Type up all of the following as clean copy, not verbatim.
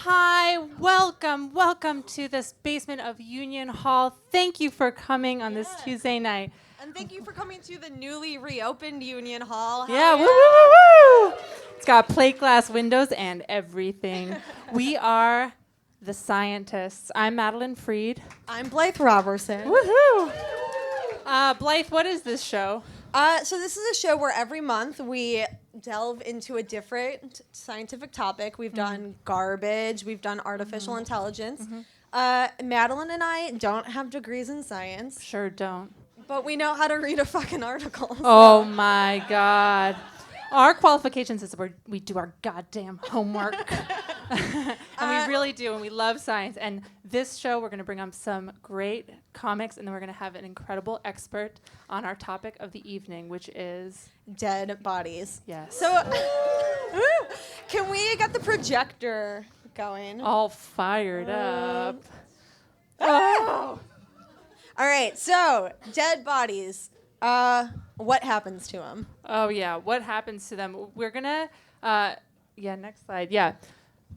Hi, welcome to this basement of Union Hall. Thank you for coming on this Tuesday night. And thank you for coming to the newly reopened Union Hall. Yeah, woo, woo, woo, woo. It's got plate glass windows and everything. We are the scientists. I'm Madelyn Freed. I'm Blythe Roberson. Woohoo! Blythe, what is this show? So this is a show where every month we delve into a different scientific topic. We've done garbage. We've done artificial intelligence. Madelyn and I don't have degrees in science. Sure don't. But we know how to read a fucking article. Oh my God. Our qualifications is we do our goddamn homework. And we really do, and we love science. And this show, we're going to bring up some great comics, and then we're going to have an incredible expert on our topic of the evening, which is... Dead bodies. Yes. So, can we get the projector going? All fired up. Oh! All right, so, dead bodies. What happens to them? Oh, yeah. What happens to them? We're going to... next slide. Yeah.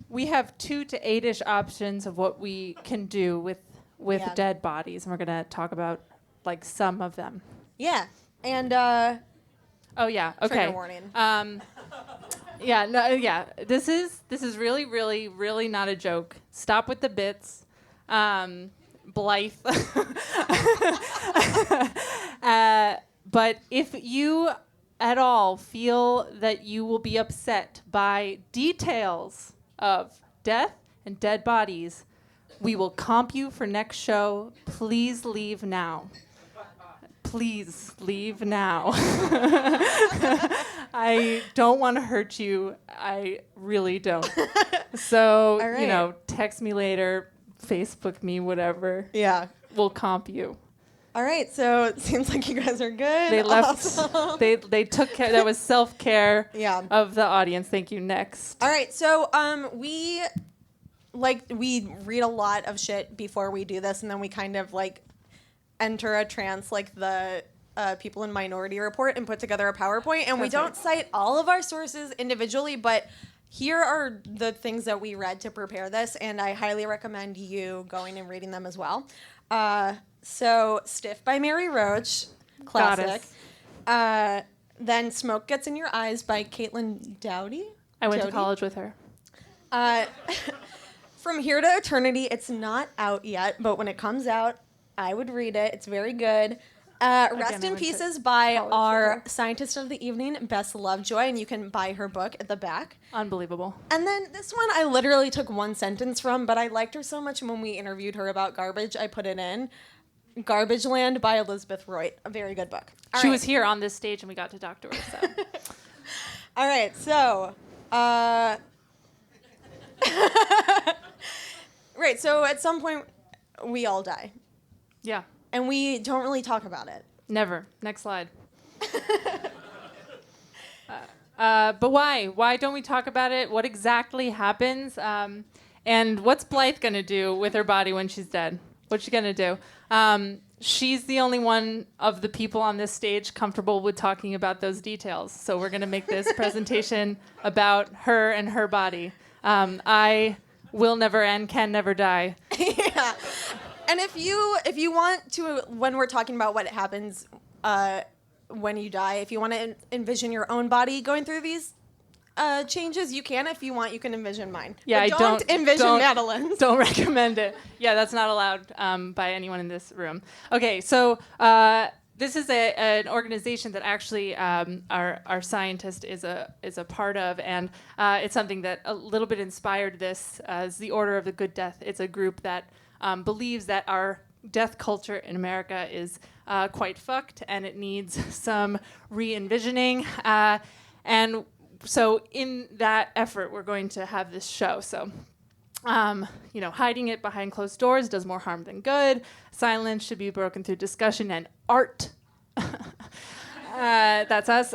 We have 2 to 8-ish options of what we can do with dead bodies, and we're going to talk about, like, some of them. Yeah. And, oh, yeah. Okay. trigger warning. This is really, really, really not a joke. Stop with the bits. Blythe. But if you at all feel that you will be upset by details of death and dead bodies, we will comp you for next show. Please leave now. Please leave now. I don't want to hurt you. I really don't. So, right. Text me later, Facebook me, whatever. Yeah. We'll comp you. All right, so it seems like you guys are good. They left. Awesome. They took care. That was self-care of the audience. Thank you. Next. All right, so we read a lot of shit before we do this, and then we kind of enter a trance like the people in Minority Report and put together a PowerPoint, and we don't cite all of our sources individually, but here are the things that we read to prepare this, and I highly recommend you going and reading them as well. So, Stiff by Mary Roach, classic. Then Smoke Gets in Your Eyes by Caitlin Doughty. I went to college with her. From Here to Eternity, it's not out yet, but when it comes out, I would read it. It's very good. Rest in Pieces by our scientist of the evening, Bess Lovejoy, and you can buy her book at the back. Unbelievable. And then this one I literally took one sentence from, but I liked her so much when we interviewed her about garbage, I put it in. Garbage Land by Elizabeth Roy. A very good book. She was here on this stage and we got to talk to her. So. All right, so... right, so at some point, we all die. Yeah. And we don't really talk about it. Never. Next slide. But why? Why don't we talk about it? What exactly happens? And what's Blythe going to do with her body when she's dead? What's she going to do? She's the only one of the people on this stage comfortable with talking about those details. So we're going to make this presentation about her and her body. I will never and can never die. Yeah. And if you want to, when we're talking about what happens when you die, if you want to envision your own body going through these changes, you can. If you want, you can envision mine. Yeah, but don't envision Madelyn's. Don't recommend it. Yeah, that's not allowed by anyone in this room. Okay, so this is an organization that actually our scientist is a part of, and it's something that a little bit inspired this as the Order of the Good Death. It's a group that believes that our death culture in America is quite fucked, and it needs some re-envisioning. And so in that effort, we're going to have this show. So, hiding it behind closed doors does more harm than good. Silence should be broken through discussion and art. That's us.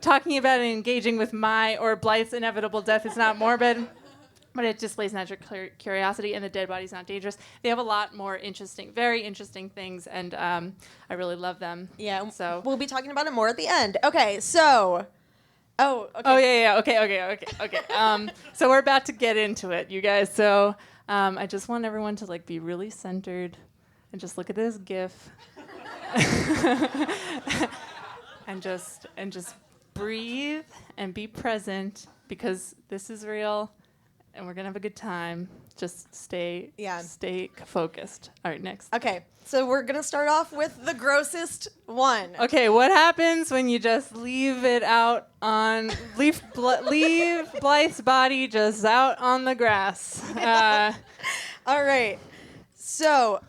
Talking about and engaging with my or Blythe's inevitable death is not morbid, but it displays natural curiosity, and the dead body's not dangerous. They have a lot more very interesting things, and I really love them. Yeah, so we'll be talking about it more at the end. Okay, so Oh, okay. Oh yeah. Okay. So we're about to get into it, you guys. So I just want everyone to like be really centered and just look at this GIF. and just breathe and be present because this is real and we're gonna have a good time. Just stay focused. All right, next. Okay, so we're gonna start off with the grossest one. Okay, what happens when you just leave it out on leave Blythe's body just out on the grass? All right. So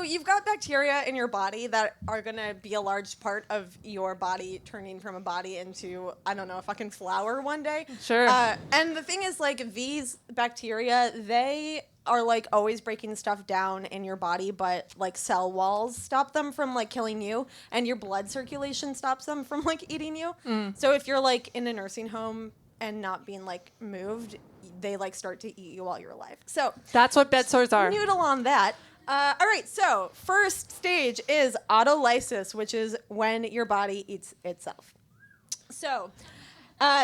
you've got bacteria in your body that are going to be a large part of your body turning from a body into, I don't know, a fucking flower one day. Sure. And the thing is, like, these bacteria, they are, like, always breaking stuff down in your body, but, like, cell walls stop them from, like, killing you, and your blood circulation stops them from, like, eating you. So if you're, like, in a nursing home and not being, like, moved, they like start to eat you while you're alive. So that's what bed sores are. Noodle on that. All right, so first stage is autolysis, which is when your body eats itself. So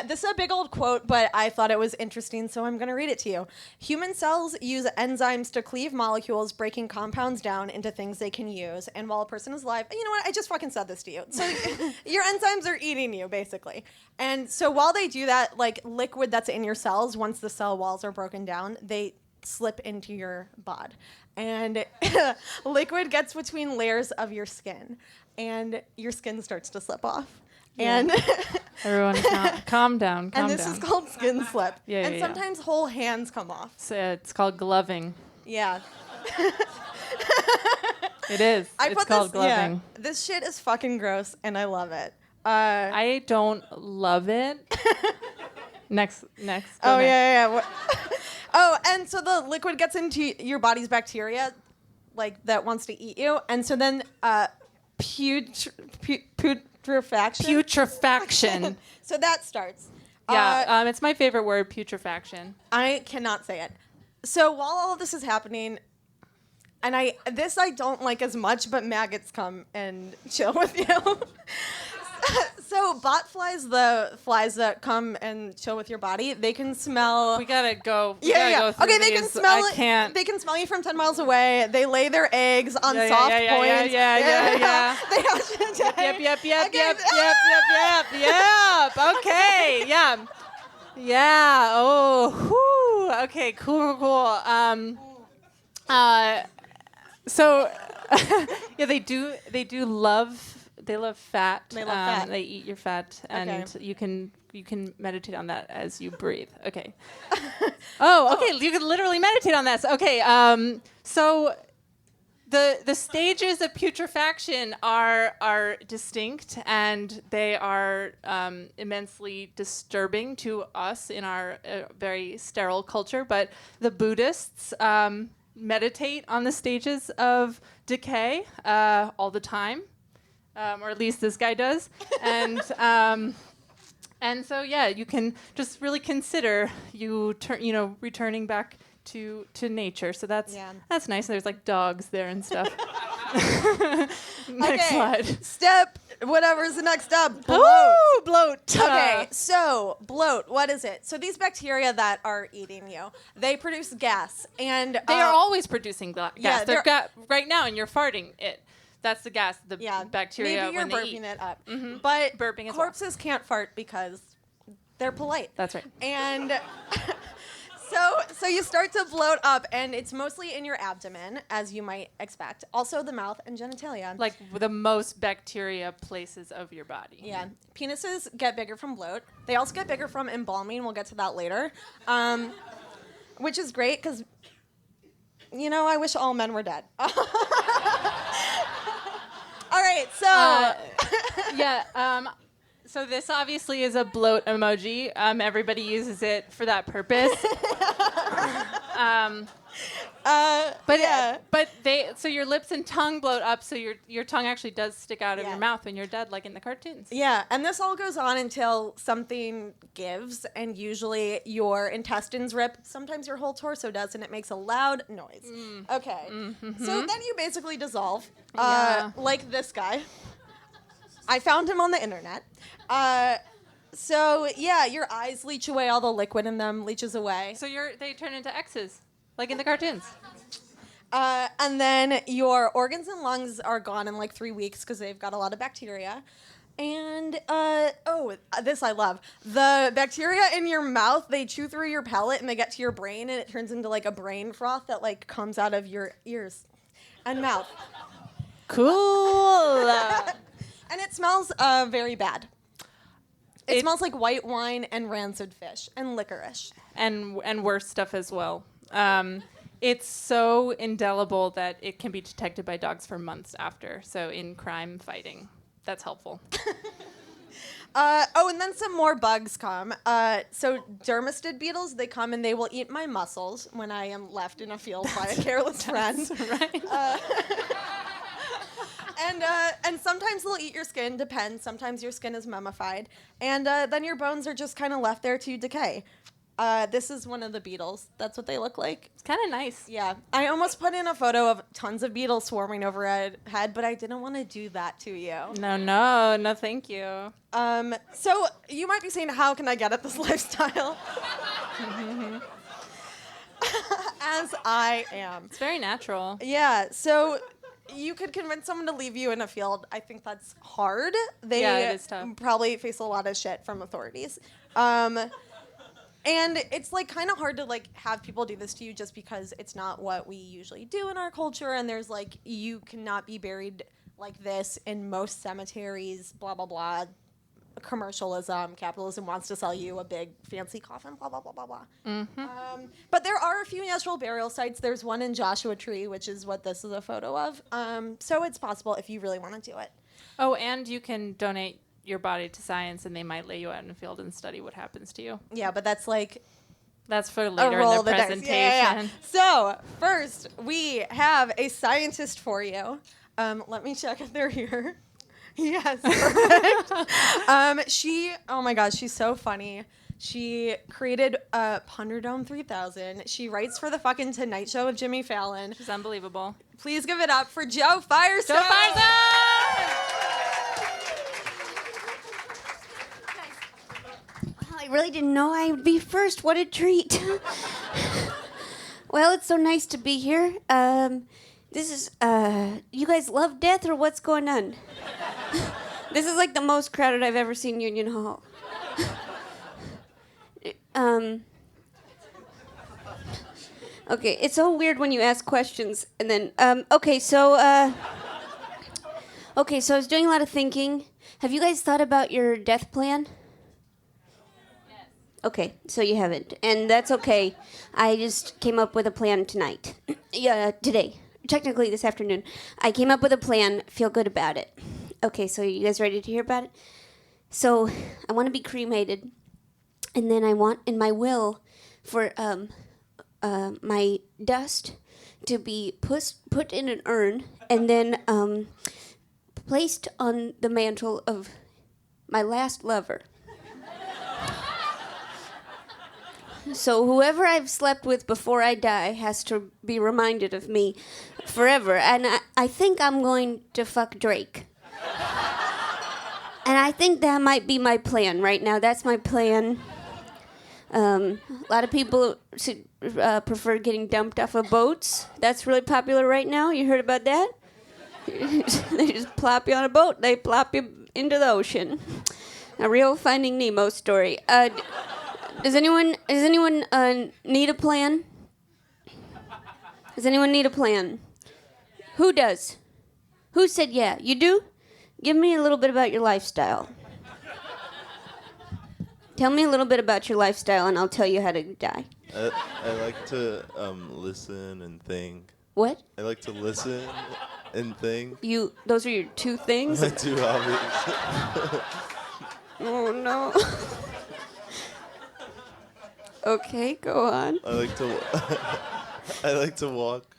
this is a big old quote, but I thought it was interesting, so I'm going to read it to you. Human cells use enzymes to cleave molecules, breaking compounds down into things they can use. And while a person is alive, you know what? I just fucking said this to you. So your enzymes are eating you, basically. And so while they do that, like liquid that's in your cells, once the cell walls are broken down, they slip into your bod. And liquid gets between layers of your skin, and your skin starts to slip off. Yeah. And everyone, calm down. And this is called skin slip. And sometimes whole hands come off. So it's called gloving. Yeah. It is. It's called gloving. Yeah, this shit is fucking gross, and I love it. I don't love it. Next. Oh, yeah. Oh, and so the liquid gets into your body's bacteria, like, that wants to eat you. And so then putrefaction. So that starts. Yeah, it's my favorite word, putrefaction. I cannot say it. So while all of this is happening, and I don't like as much, but maggots come and chill with you. So bot flies, the flies that come and chill with your body, they can smell. We gotta go. Yeah. Okay, they can smell it. They can smell you from 10 miles away. They lay their eggs on soft points. Yeah. They have Yep. Okay. Yeah. Oh. Whew. Okay. Cool. So, yeah, they do love. They love fat. They love fat. They eat your fat, and you can meditate on that as you breathe. Okay. Okay. You can literally meditate on that. Okay. So the stages of putrefaction are distinct, and they are immensely disturbing to us in our very sterile culture. But the Buddhists meditate on the stages of decay all the time. Or at least this guy does, and so you can just really consider returning back to nature. So that's nice. There's like dogs there and stuff. Next slide. Whatever's the next step. Bloat. Okay, so bloat. What is it? So these bacteria that are eating you, they produce gas, and they are always producing gas. Yeah, they're right now, and you're farting it. That's the gas, bacteria. Maybe you're when burping they eat. it up. Mm-hmm. But burping corpses can't fart because they're polite. That's right. And so you start to bloat up, and it's mostly in your abdomen, as you might expect. Also the mouth and genitalia. Like the most bacteria places of your body. Yeah. Penises get bigger from bloat. They also get bigger from embalming. We'll get to that later. Which is great because, I wish all men were dead. All right, so so this obviously is a bloat emoji. Everybody uses it for that purpose. So your lips and tongue bloat up, so your tongue actually does stick out of your mouth when you're dead, like in the cartoons. Yeah, and this all goes on until something gives, and usually your intestines rip. Sometimes your whole torso does, and it makes a loud noise. Okay, so then you basically dissolve, like this guy. I found him on the internet. So yeah, your eyes leach away, all the liquid in them leaches away. So they turn into X's, like in the cartoons. And then your organs and lungs are gone in like 3 weeks because they've got a lot of bacteria. And, this I love. The bacteria in your mouth, they chew through your palate and they get to your brain and it turns into like a brain froth that like comes out of your ears and mouth. Cool. And it smells very bad. It smells like white wine and rancid fish and licorice. And worse stuff as well. It's so indelible that it can be detected by dogs for months after. So in crime fighting, that's helpful. And then some more bugs come. So dermestid beetles, they come and they will eat my mussels when I am left in a field by a careless friend. Right. And sometimes they'll eat your skin, depends. Sometimes your skin is mummified. And then your bones are just kind of left there to decay. This is one of the beetles. That's what they look like. It's kind of nice. Yeah. I almost put in a photo of tons of beetles swarming overhead, but I didn't want to do that to you. No, thank you. So you might be saying, how can I get at this lifestyle? As I am. It's very natural. Yeah, so you could convince someone to leave you in a field. I think that's hard. Yeah, it is tough. Probably face a lot of shit from authorities. And it's like kind of hard to like have people do this to you just because it's not what we usually do in our culture. And there's like, you cannot be buried like this in most cemeteries, blah, blah, blah. Commercialism, capitalism wants to sell you a big fancy coffin, blah, blah, blah, blah, blah. Mm-hmm. But there are a few natural burial sites. There's one in Joshua Tree, which is what this is a photo of. So it's possible if you really want to do it. Oh, and you can donate your body to science and they might lay you out in a field and study what happens to you. Yeah, but that's like that's for later in the presentation. Yeah. So first we have a scientist for you. Let me check if they're here. Yes, perfect. Oh my gosh, she's so funny. She created Punderdome 3000. She writes for the fucking Tonight Show with Jimmy Fallon. She's unbelievable. Please give it up for Jo Firestone. Jo Firestone! Well, I really didn't know I would be first. What a treat. Well, it's so nice to be here. This is, you guys love death or what's going on? This is like the most crowded I've ever seen Union Hall. Okay, it's so weird when you ask questions and then, okay, so I was doing a lot of thinking. Have you guys thought about your death plan? Yes. Okay, so you haven't, and that's okay. I just came up with a plan tonight. Today. Technically this afternoon. I came up with a plan, feel good about it. Okay, so you guys ready to hear about it? So, I want to be cremated, and then I want in my will for my dust to be put in an urn and then placed on the mantle of my last lover. So whoever I've slept with before I die has to be reminded of me forever. And I think I'm going to fuck Drake. And I think that might be my plan right now. That's my plan. A lot of people prefer getting dumped off of boats. That's really popular right now. You heard about that? They just plop you on a boat. They plop you into the ocean. A real Finding Nemo story. Does anyone need a plan? Does anyone need a plan? Who does? Who said yeah? You do? Give me a little bit about your lifestyle. Tell me a little bit about your lifestyle and I'll tell you how to die. I like to listen and think. What? I like to listen and think. Those are your two things? My two hobbies. Oh no. Okay, go on. I like to walk.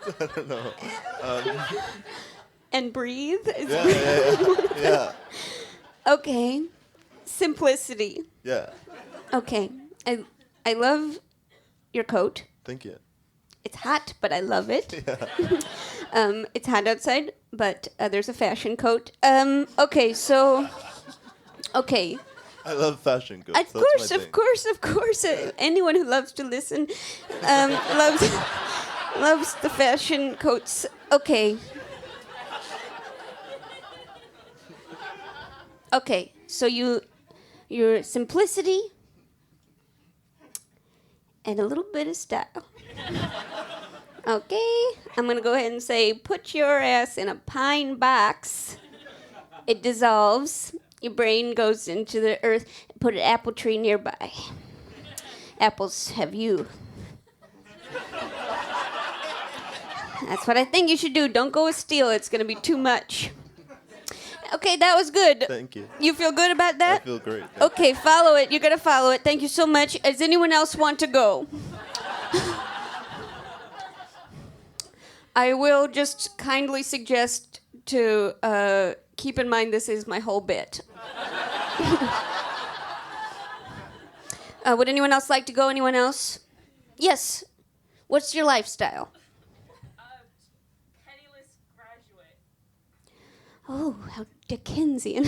I don't know. And breathe? Yeah. Okay. Simplicity. Yeah. Okay. I love your coat. Thank you. It's hot, but I love it. Yeah. It's hot outside, but there's a fashion coat. Okay, so. Okay. I love fashion coats. Of course. Anyone who loves to listen loves the fashion coats. Okay. Okay, so your simplicity and a little bit of style. Okay, I'm gonna go ahead and say, put your ass in a pine box. It dissolves. Your brain goes into the earth. Put an apple tree nearby. Apples have you. That's what I think you should do. Don't go with steel. It's gonna be too much. Okay, that was good. Thank you. You feel good about that? I feel great. Okay, follow it. You're going to follow it. Thank you so much. Does anyone else want to go? I will just kindly suggest to keep in mind this is my whole bit. Would anyone else like to go? Anyone else? Yes. What's your lifestyle? Penniless graduate. Oh, how Dickensian.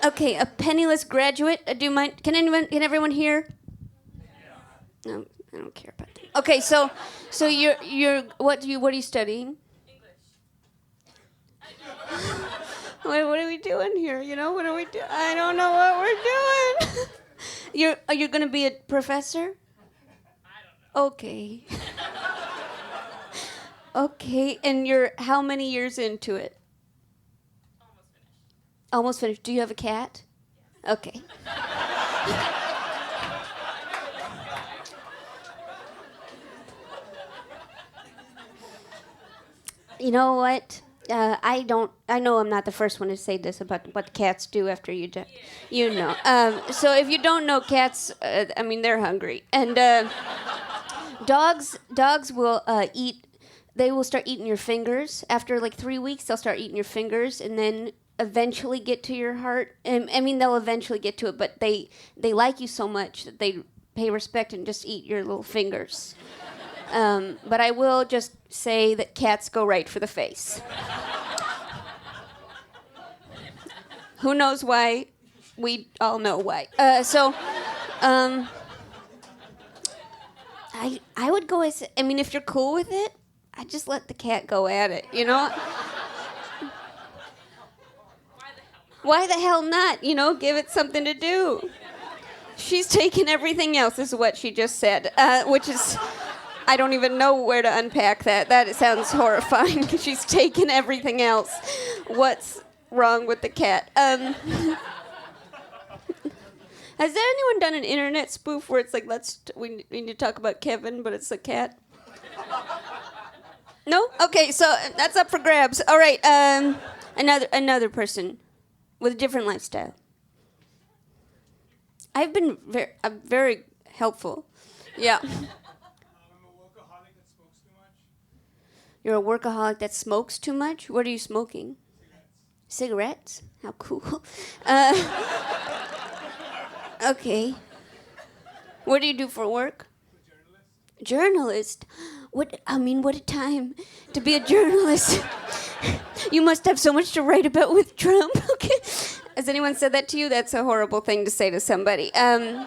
Okay, a penniless graduate. Do you mind? Can everyone hear? No, I don't care about that. Okay, so you're what are you studying? What are we doing here? You know, what are we doing? I don't know what we're doing. Are you going to be a professor? I don't know. Okay. Okay, and you're how many years into it? Almost finished. Do you have a cat? Yes. Okay. You know what? I know I'm not the first one to say this about what cats do after you die. You know. So if you don't know cats, I mean, they're hungry. And dogs will eat. They will start eating your fingers. After like 3 weeks, they'll start eating your fingers and then eventually get to your heart. I mean, they'll eventually get to it, but they like you so much that they pay respect and just eat your little fingers. But I will just say that cats go right for the face. Who knows why? We all know why. I would go as, I mean, if you're cool with it, I just let the cat go at it, you know? Why the hell not? You know, give it something to do. She's taken everything else, is what she just said, which is, I don't even know where to unpack that. That sounds horrifying. She's taken everything else. What's wrong with the cat? Has anyone done an internet spoof where it's like, we need to talk about Kevin, but it's a cat? No? Okay, so that's up for grabs. All right, another person with a different lifestyle. I've been very helpful. Yeah. I'm a workaholic that smokes too much. You're a workaholic that smokes too much? What are you smoking? Cigarettes? How cool. Okay. What do you do for work? Journalist? What a time to be a journalist. You must have so much to write about with Trump. Okay. Has anyone said that to you? That's a horrible thing to say to somebody. A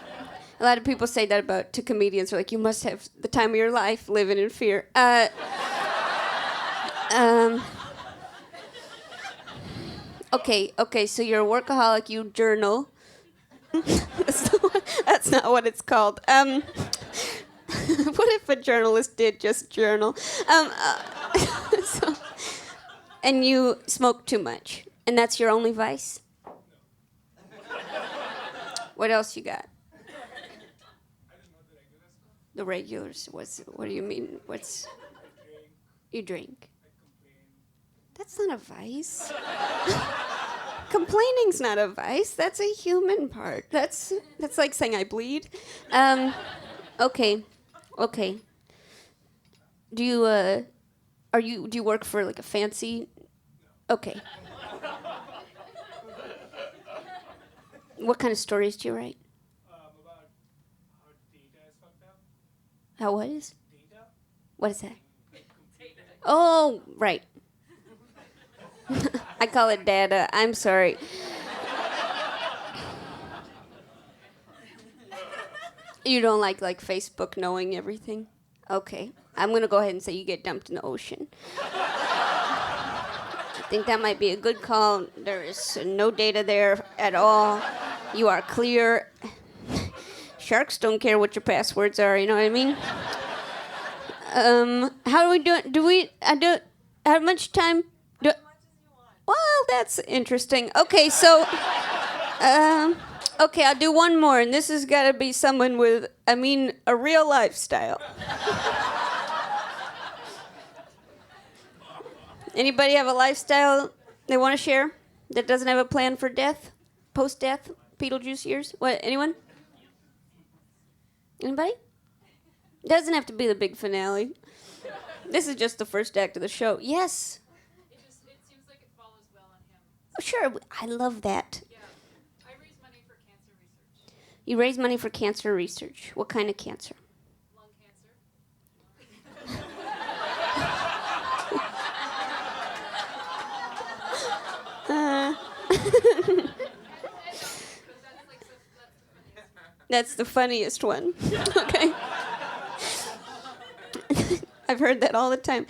lot of people say that to comedians. They're like, you must have the time of your life living in fear. Okay, so you're a workaholic, you journal. That's not what it's called. What if a journalist did just journal? And you smoke too much, and that's your only vice? What else you got? The regulars. What do you mean? You drink? That's not a vice. Complaining's not a vice. That's a human part. That's like saying I bleed. Okay. Do you do you work for like a fancy? Okay. What kind of stories do you write? About how data is fucked up. How what is? Data? What is that? Oh, right. I call it data. I'm sorry. You don't like Facebook knowing everything? Okay. I'm going to go ahead and say you get dumped in the ocean. I think that might be a good call. There is no data there at all. You are clear. Sharks don't care what your passwords are, you know what I mean? How do we do it? How much time? Well, that's interesting. Okay, so, okay, I'll do one more, and this has got to be someone with, a real lifestyle. Anybody have a lifestyle they want to share that doesn't have a plan for death, post-death, Beetlejuice years? What? Anyone? Anybody? Doesn't have to be the big finale. This is just the first act of the show. Yes. It seems like it follows well on him. Oh, sure. I love that. Yeah. I raise money for cancer research. You raise money for cancer research. What kind of cancer? Lung cancer. That's the funniest one. Okay. I've heard that all the time.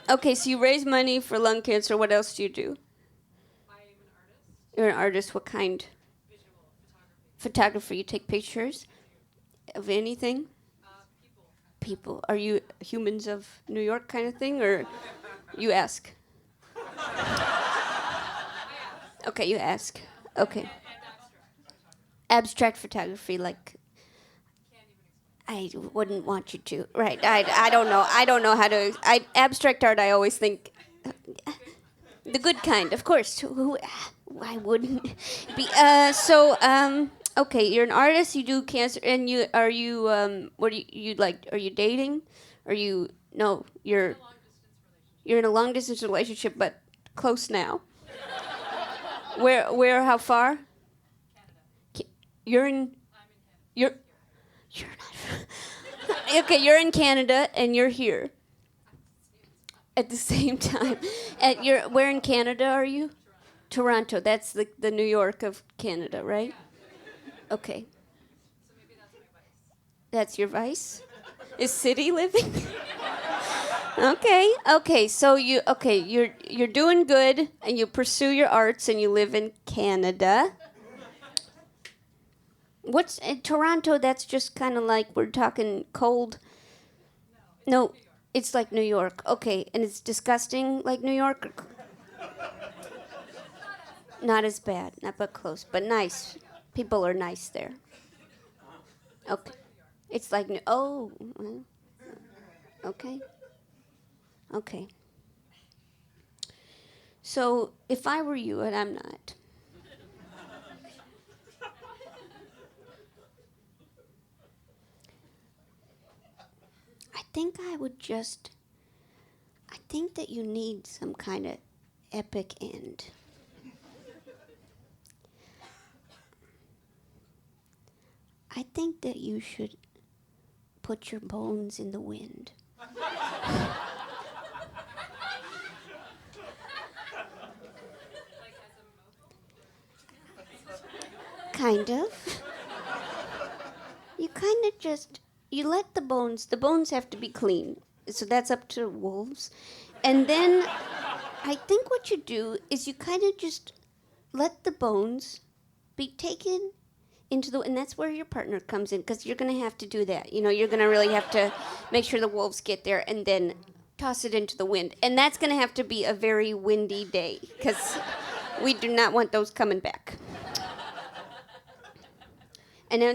Okay, so you raise money for lung cancer. What else do you do? I am an artist. You're an artist. What kind? Visual photography. Photography. You take pictures of anything? People. People. Are you humans of New York kind of thing, or you ask? Okay, you ask. Okay. And abstract. Abstract photography, like. Can't even explain. I wouldn't want you to. Right. I don't know. I don't know how to. Abstract art, I always think. The good kind, of course. Why wouldn't be? Okay, you're an artist. You do cancer, and what do you like? Are you dating? Are you? No, you're in a long distance relationship, but close now. Where? How far? Canada. You're in. I'm in Canada. You're not. Okay, you're in Canada and you're here. At the same time. Where in Canada are you? Toronto. That's the New York of Canada, right? Okay. So maybe that's my vice. That's your vice? Is city living? Okay. So you're doing good and you pursue your arts and you live in Canada. What's in Toronto? That's just kind of like we're talking cold. No, it's like New York. Okay, and it's disgusting like New York. Not as bad, not but close, but nice. People are nice there. Okay, it's like well, okay. Okay. So if I were you, and I'm not. I think that you need some kind of epic end. I think that you should put your bones in the wind. Kind of. You let the bones have to be clean. So that's up to wolves. And then I think what you do is you kind of just let the bones be taken into and that's where your partner comes in, because you're going to have to do that. You know, you're going to really have to make sure the wolves get there and then toss it into the wind. And that's going to have to be a very windy day, because we do not want those coming back. And now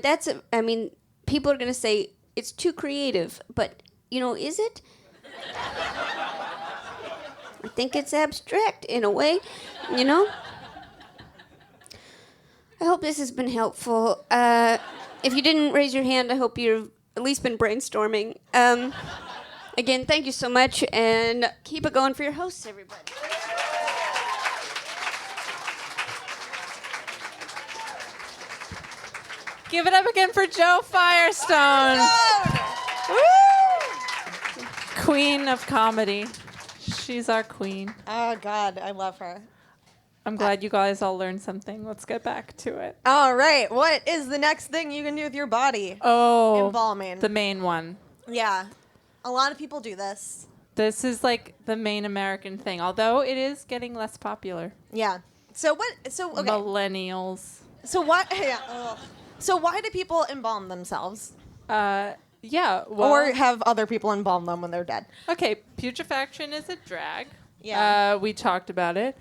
people are going to say it's too creative, but, is it? I think it's abstract in a way, I hope this has been helpful. If you didn't raise your hand, I hope you've at least been brainstorming. Again, thank you so much, and keep it going for your hosts, everybody. Give it up again for Joe Firestone. queen of comedy. She's our queen. Oh, God, I love her. I'm glad you guys all learned something. Let's get back to it. All right, what is the next thing you can do with your body? Oh, Embalming. the main one. Yeah, a lot of people do this. This is like the main American thing, although it is getting less popular. Yeah. So what? So okay. Millennials. So why? Yeah. So why do people embalm themselves, Yeah. Well, or have other people embalm them when they're dead? okay, putrefaction is a drag. Yeah. We talked about it.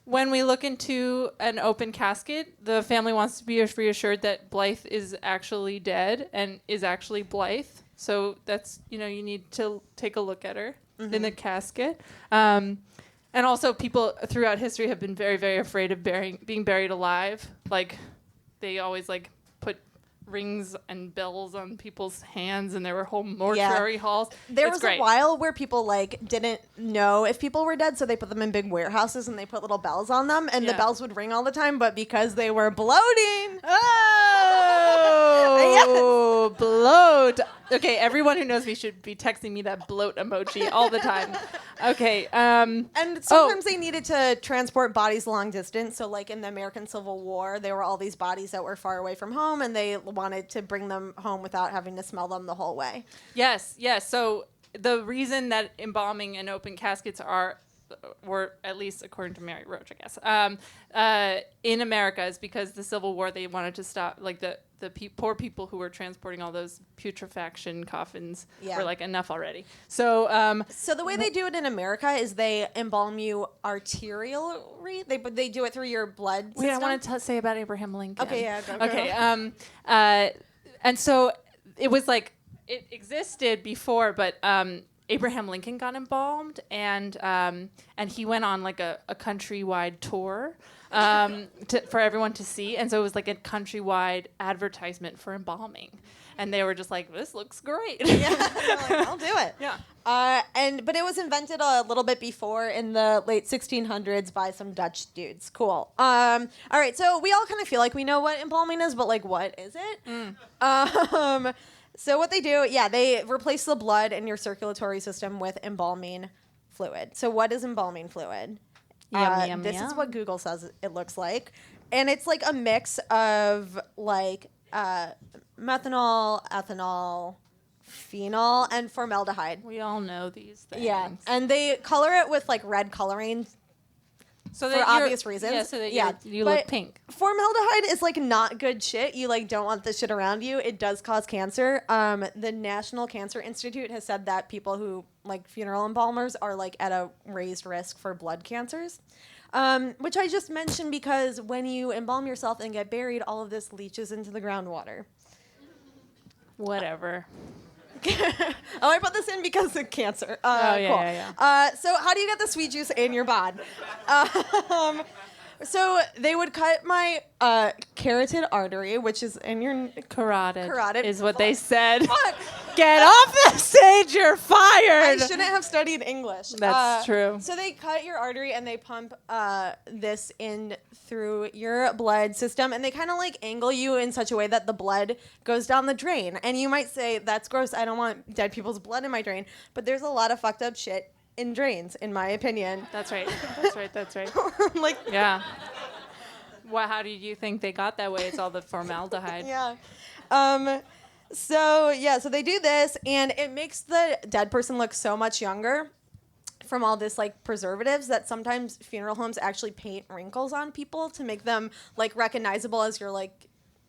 When we look into an open casket, the family wants to be reassured that Blythe is actually dead and is actually Blythe. So that's, you need to take a look at her in the casket. And also people throughout history have been very, very afraid of being buried alive. Like, they always, put rings and bells on people's hands, and there were whole mortuary halls. There was a while where people didn't know if people were dead, so they put them in big warehouses and they put little bells on them, and the bells would ring all the time. But because they were bloating, oh, bloat. Okay, everyone who knows me should be texting me that bloat emoji all the time. Okay. And sometimes they needed to transport bodies long distance. So, in the American Civil War, there were all these bodies that were far away from home, and they wanted to bring them home without having to smell them the whole way. Yes. So the reason that embalming and open caskets were, at least according to Mary Roach, I guess, in America is because the Civil War, they wanted to stop, the poor people who were transporting all those putrefaction coffins were enough already. So so the way they do it in America is they embalm you arterially. They do it through your blood system. wait, I want to say about Abraham Lincoln. Okay, yeah, go. Okay. And so it was it existed before, but Abraham Lincoln got embalmed, and he went on a countrywide tour for everyone to see, and so it was a countrywide advertisement for embalming, and they were just this looks great. Yeah, I'll do it. Yeah. But it was invented a little bit before in the late 1600s by some Dutch dudes. Cool. All right, so we all kind of feel like we know what embalming is, but what is it? So what they do, they replace the blood in your circulatory system with embalming fluid. So what is embalming fluid? This is what Google says it looks like. And it's a mix of methanol, ethanol, phenol, and formaldehyde. We all know these things. Yeah, and they color it with red coloring so for obvious reasons. Yeah, so that you look pink. Formaldehyde is not good shit. You don't want this shit around you. It does cause cancer. The National Cancer Institute has said that people who funeral embalmers are at a raised risk for blood cancers. Which I just mentioned because when you embalm yourself and get buried, all of this leaches into the groundwater. Whatever. I put this in because of cancer. Cool. So how do you get the sweet juice in your bod? So they would cut my carotid artery, which is in your Carotid is what they said. Fuck. Get off the stage, you're I fired. shouldn't have studied English. That's true. So they cut your artery and they pump this in through your blood system, and they kind of angle you in such a way that the blood goes down the drain. And you might say, that's gross, I don't want dead people's blood in my drain. But there's a lot of fucked up shit in drains, in my opinion. That's right. Yeah. Well, how do you think they got that way? It's all the formaldehyde. Yeah. So they do this, and it makes the dead person look so much younger from all this preservatives that sometimes funeral homes actually paint wrinkles on people to make them recognizable as your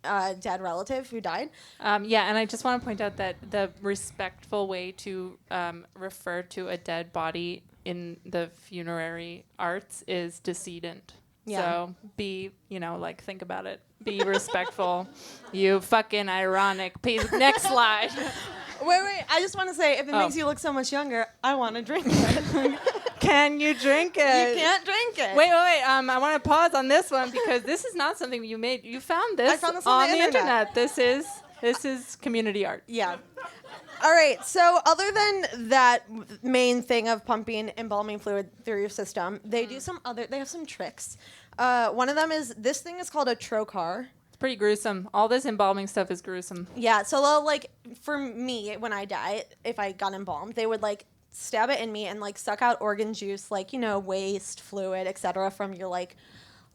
dead relative who died. Yeah, and I just want to point out that the respectful way to refer to a dead body in the funerary arts is decedent. Yeah. So be, think about it. Be respectful. You fucking ironic piece. Next slide. Wait. I just want to say, if it makes you look so much younger, I want to drink it. Can you drink it? You can't drink it. Wait. I want to pause on this one because this is not something you made. You found this, I found this on the internet. This is community art. Yeah. All right. So other than that main thing of pumping embalming fluid through your system, they do they have some tricks. One of them is, this thing is called a trocar. pretty gruesome. All this embalming stuff is gruesome. Yeah, so they'll, like, for me, when I die, if I got embalmed, they would, like, stab it in me and, like, suck out organ juice, like, you know, waste, fluid, etc. from your, like,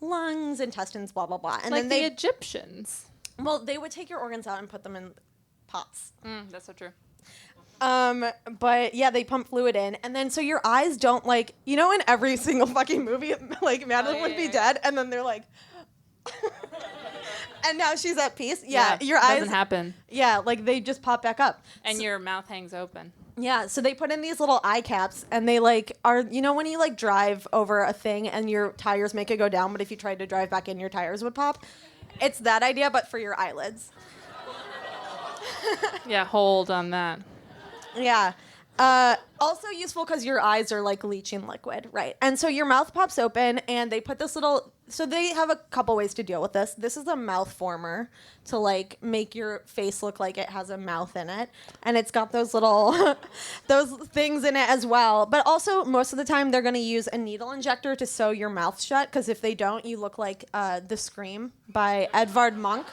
lungs, intestines, blah, blah, blah. And like then the Egyptians. well, they would take your organs out and put them in pots. That's so true. But yeah, they pump fluid in, and then so your eyes don't, like, you know, in every single fucking movie, like Madelyn would be dead, and then they're like, and now she's at peace. Yeah, your eyes doesn't happen. Yeah, like they just pop back up, And your mouth hangs open. yeah. So they put in these little eye caps, and they like are, you know, when you like drive over a thing and your tires make it go down, but if you tried to drive back in, your tires would pop. It's that idea, but for your eyelids. Yeah, hold on that. Yeah. Also useful because your eyes are like leaching liquid, right? And so your mouth pops open, and they put this little. So they have a couple ways to deal with this. This is a mouth former to like make your face look like it has a mouth in it, and it's got those little those things in it as well. But also most of the time they're going to use a needle injector to sew your mouth shut, because if they don't, you look like The Scream by Edvard Munch.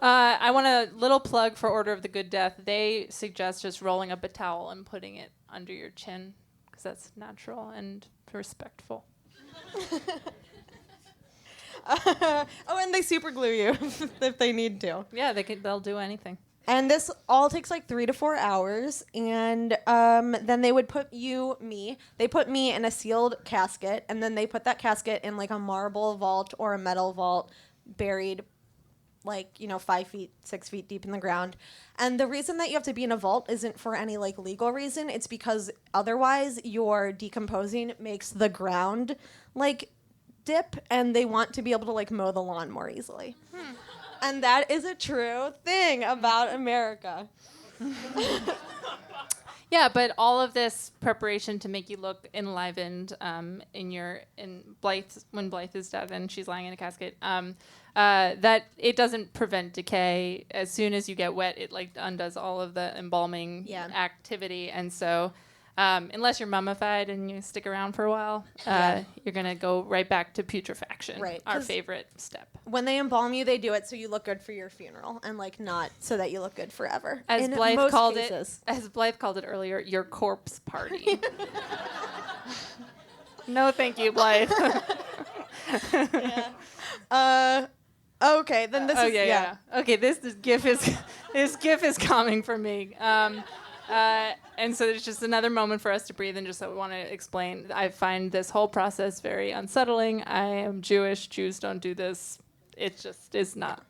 I want a little plug for Order of the Good Death. They suggest just rolling up a towel and putting it under your chin, because that's natural and respectful. Oh, and they super glue you if they need to. Yeah, they'll do anything. And this all takes like 3 to 4 hours. And then they would put they put me in a sealed casket. And then they put that casket in like a marble vault or a metal vault, buried like, you know, 5 feet, 6 feet deep in the ground. And the reason that you have to be in a vault isn't for any like legal reason. It's because otherwise your decomposing makes the ground like dip, and they want to be able to like mow the lawn more easily. And that is a true thing about America. Yeah, but all of this preparation to make you look enlivened in Blythe, when Blythe is dead and she's lying in a casket, that it doesn't prevent decay. As soon as you get wet, it like undoes all of the embalming activity, and so unless you're mummified and you stick around for a while, you're gonna go right back to putrefaction. Right, our 'cause favorite step. When they embalm you, they do it so you look good for your funeral, and like not so that you look good forever. As in Blythe most called cases. it, as Blythe called it earlier, your corpse party. No, thank you, Blythe. Okay, then this is Okay, this gif is coming for me. And so it's just another moment for us to breathe, and just so we want to explain. I find this whole process very unsettling. I am Jewish. Jews don't do this. It just is not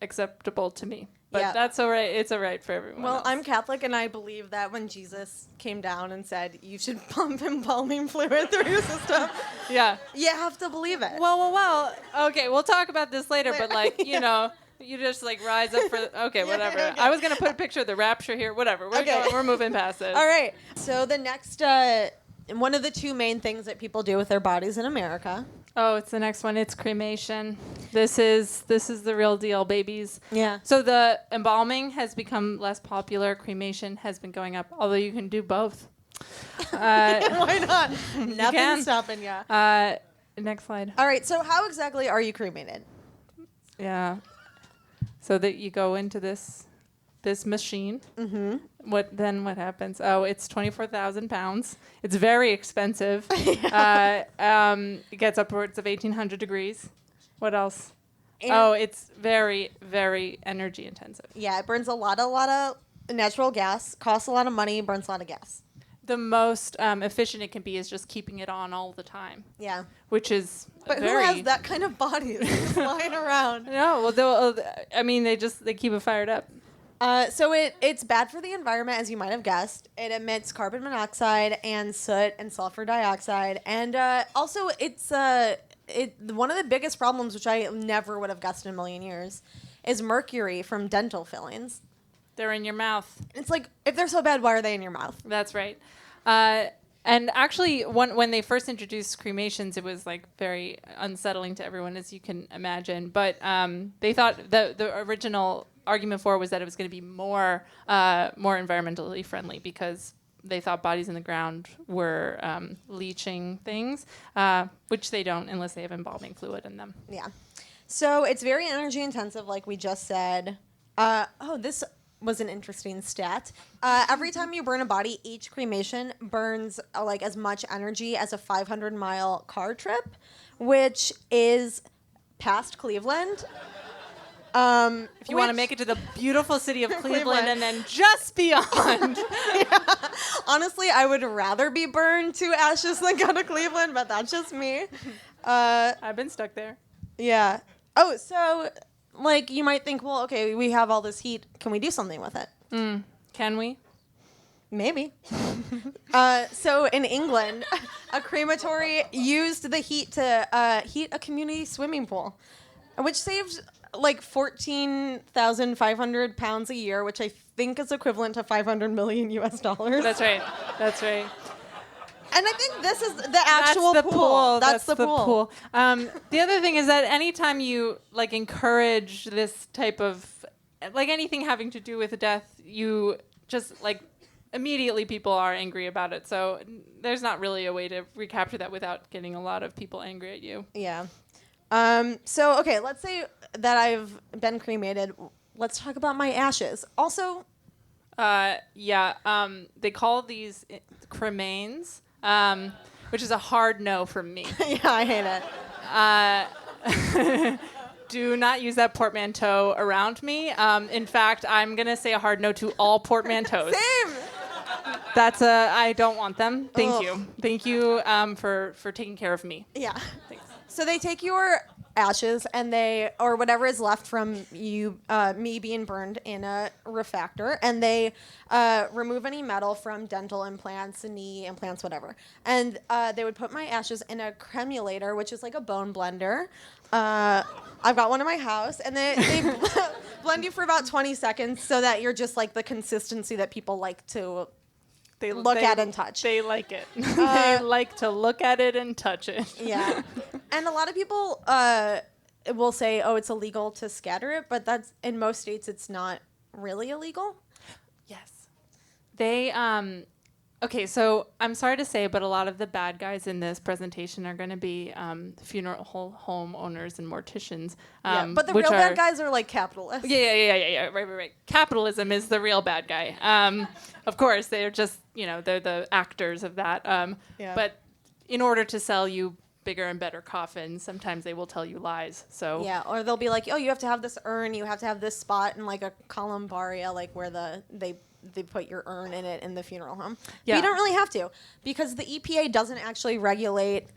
acceptable to me. But that's all right. It's all right for everyone else. I'm Catholic, and I believe that when Jesus came down and said you should pump embalming fluid through your system, you have to believe it. Well. Okay, we'll talk about this later. But like, you know. You just like rise up for whatever. Okay. I was gonna put a picture of the rapture here. Whatever. We're moving past it. All right. So the next one of the two main things that people do with their bodies in America. Oh, it's the next one. It's cremation. This is the real deal, babies. Yeah. So the embalming has become less popular. Cremation has been going up, although you can do both. Why not? Nothing's stopping you. Next slide. All right. So how exactly are you cremated? Yeah. So that you go into this machine. Mm-hmm. What happens? Oh, it's 24,000 pounds. It's very expensive. It gets upwards of 1,800 degrees. What else? And it's very, very energy intensive. Yeah, it burns a lot of natural gas, costs a lot of money, burns a lot of gas. The most efficient it can be is just keeping it on all the time. Yeah. Which is But who has that kind of body that's lying around? No, well, they keep it fired up. So it's bad for the environment, as you might have guessed. It emits carbon monoxide and soot and sulfur dioxide. And also it's one of the biggest problems, which I never would have guessed in a million years, is mercury from dental fillings. They're in your mouth. It's like, if they're so bad, why are they in your mouth? That's right. And actually, when they first introduced cremations, it was like very unsettling to everyone, as you can imagine. But they thought the original argument for it was that it was going to be more environmentally friendly, because they thought bodies in the ground were leaching things, which they don't unless they have embalming fluid in them. Yeah. So it's very energy intensive, like we just said. This was an interesting stat. Every time you burn a body, each cremation burns like as much energy as a 500-mile car trip, which is past Cleveland. If you want to make it to the beautiful city of Cleveland and then just beyond. Honestly, I would rather be burned to ashes than go to Cleveland, but that's just me. I've been stuck there. Yeah. Oh, so like you might think, well, okay, we have all this heat. Can we do something with it? Can we? Maybe. So in England, a crematory used the heat to heat a community swimming pool, which saved like 14,500 pounds a year, which I think is equivalent to 500 million US dollars. That's right. That's right. And I think this is the actual pool. That's the pool. The other thing is that anytime you like encourage this type of like anything having to do with death, you just like immediately people are angry about it. So there's not really a way to recapture that without getting a lot of people angry at you. Yeah. So okay, let's say that I've been cremated. Let's talk about my ashes. Also, they call these cremains, which is a hard no from me. yeah, I hate it. Do not use that portmanteau around me. In fact, I'm gonna say a hard no to all portmanteaus. Same. I don't want them. Thank Ugh. you. Thank you for taking care of me. Yeah. Thanks. So they take your ashes and or whatever is left from you, me being burned in a refractor, and they remove any metal from dental implants, knee implants, whatever. And they would put my ashes in a cremulator, which is like a bone blender. I've got one in my house, and they blend you for about 20 seconds so that you're just like the consistency that people like to look at and touch. They like it. They like to look at it and touch it. Yeah. And a lot of people will say, oh, it's illegal to scatter it, but that's in most states it's not really illegal. Yes. They okay, so I'm sorry to say, but a lot of the bad guys in this presentation are going to be funeral home owners and morticians. But the real bad guys are like capitalists. Yeah. Right. Capitalism is the real bad guy. Of course, they're just, they're the actors of that. But in order to sell you bigger and better coffins, sometimes they will tell you lies. So yeah, or they'll be like, oh, you have to have this urn, you have to have this spot in like a columbaria, like where they put your urn in it in the funeral home. Yeah. But you don't really have to, because the EPA doesn't actually regulate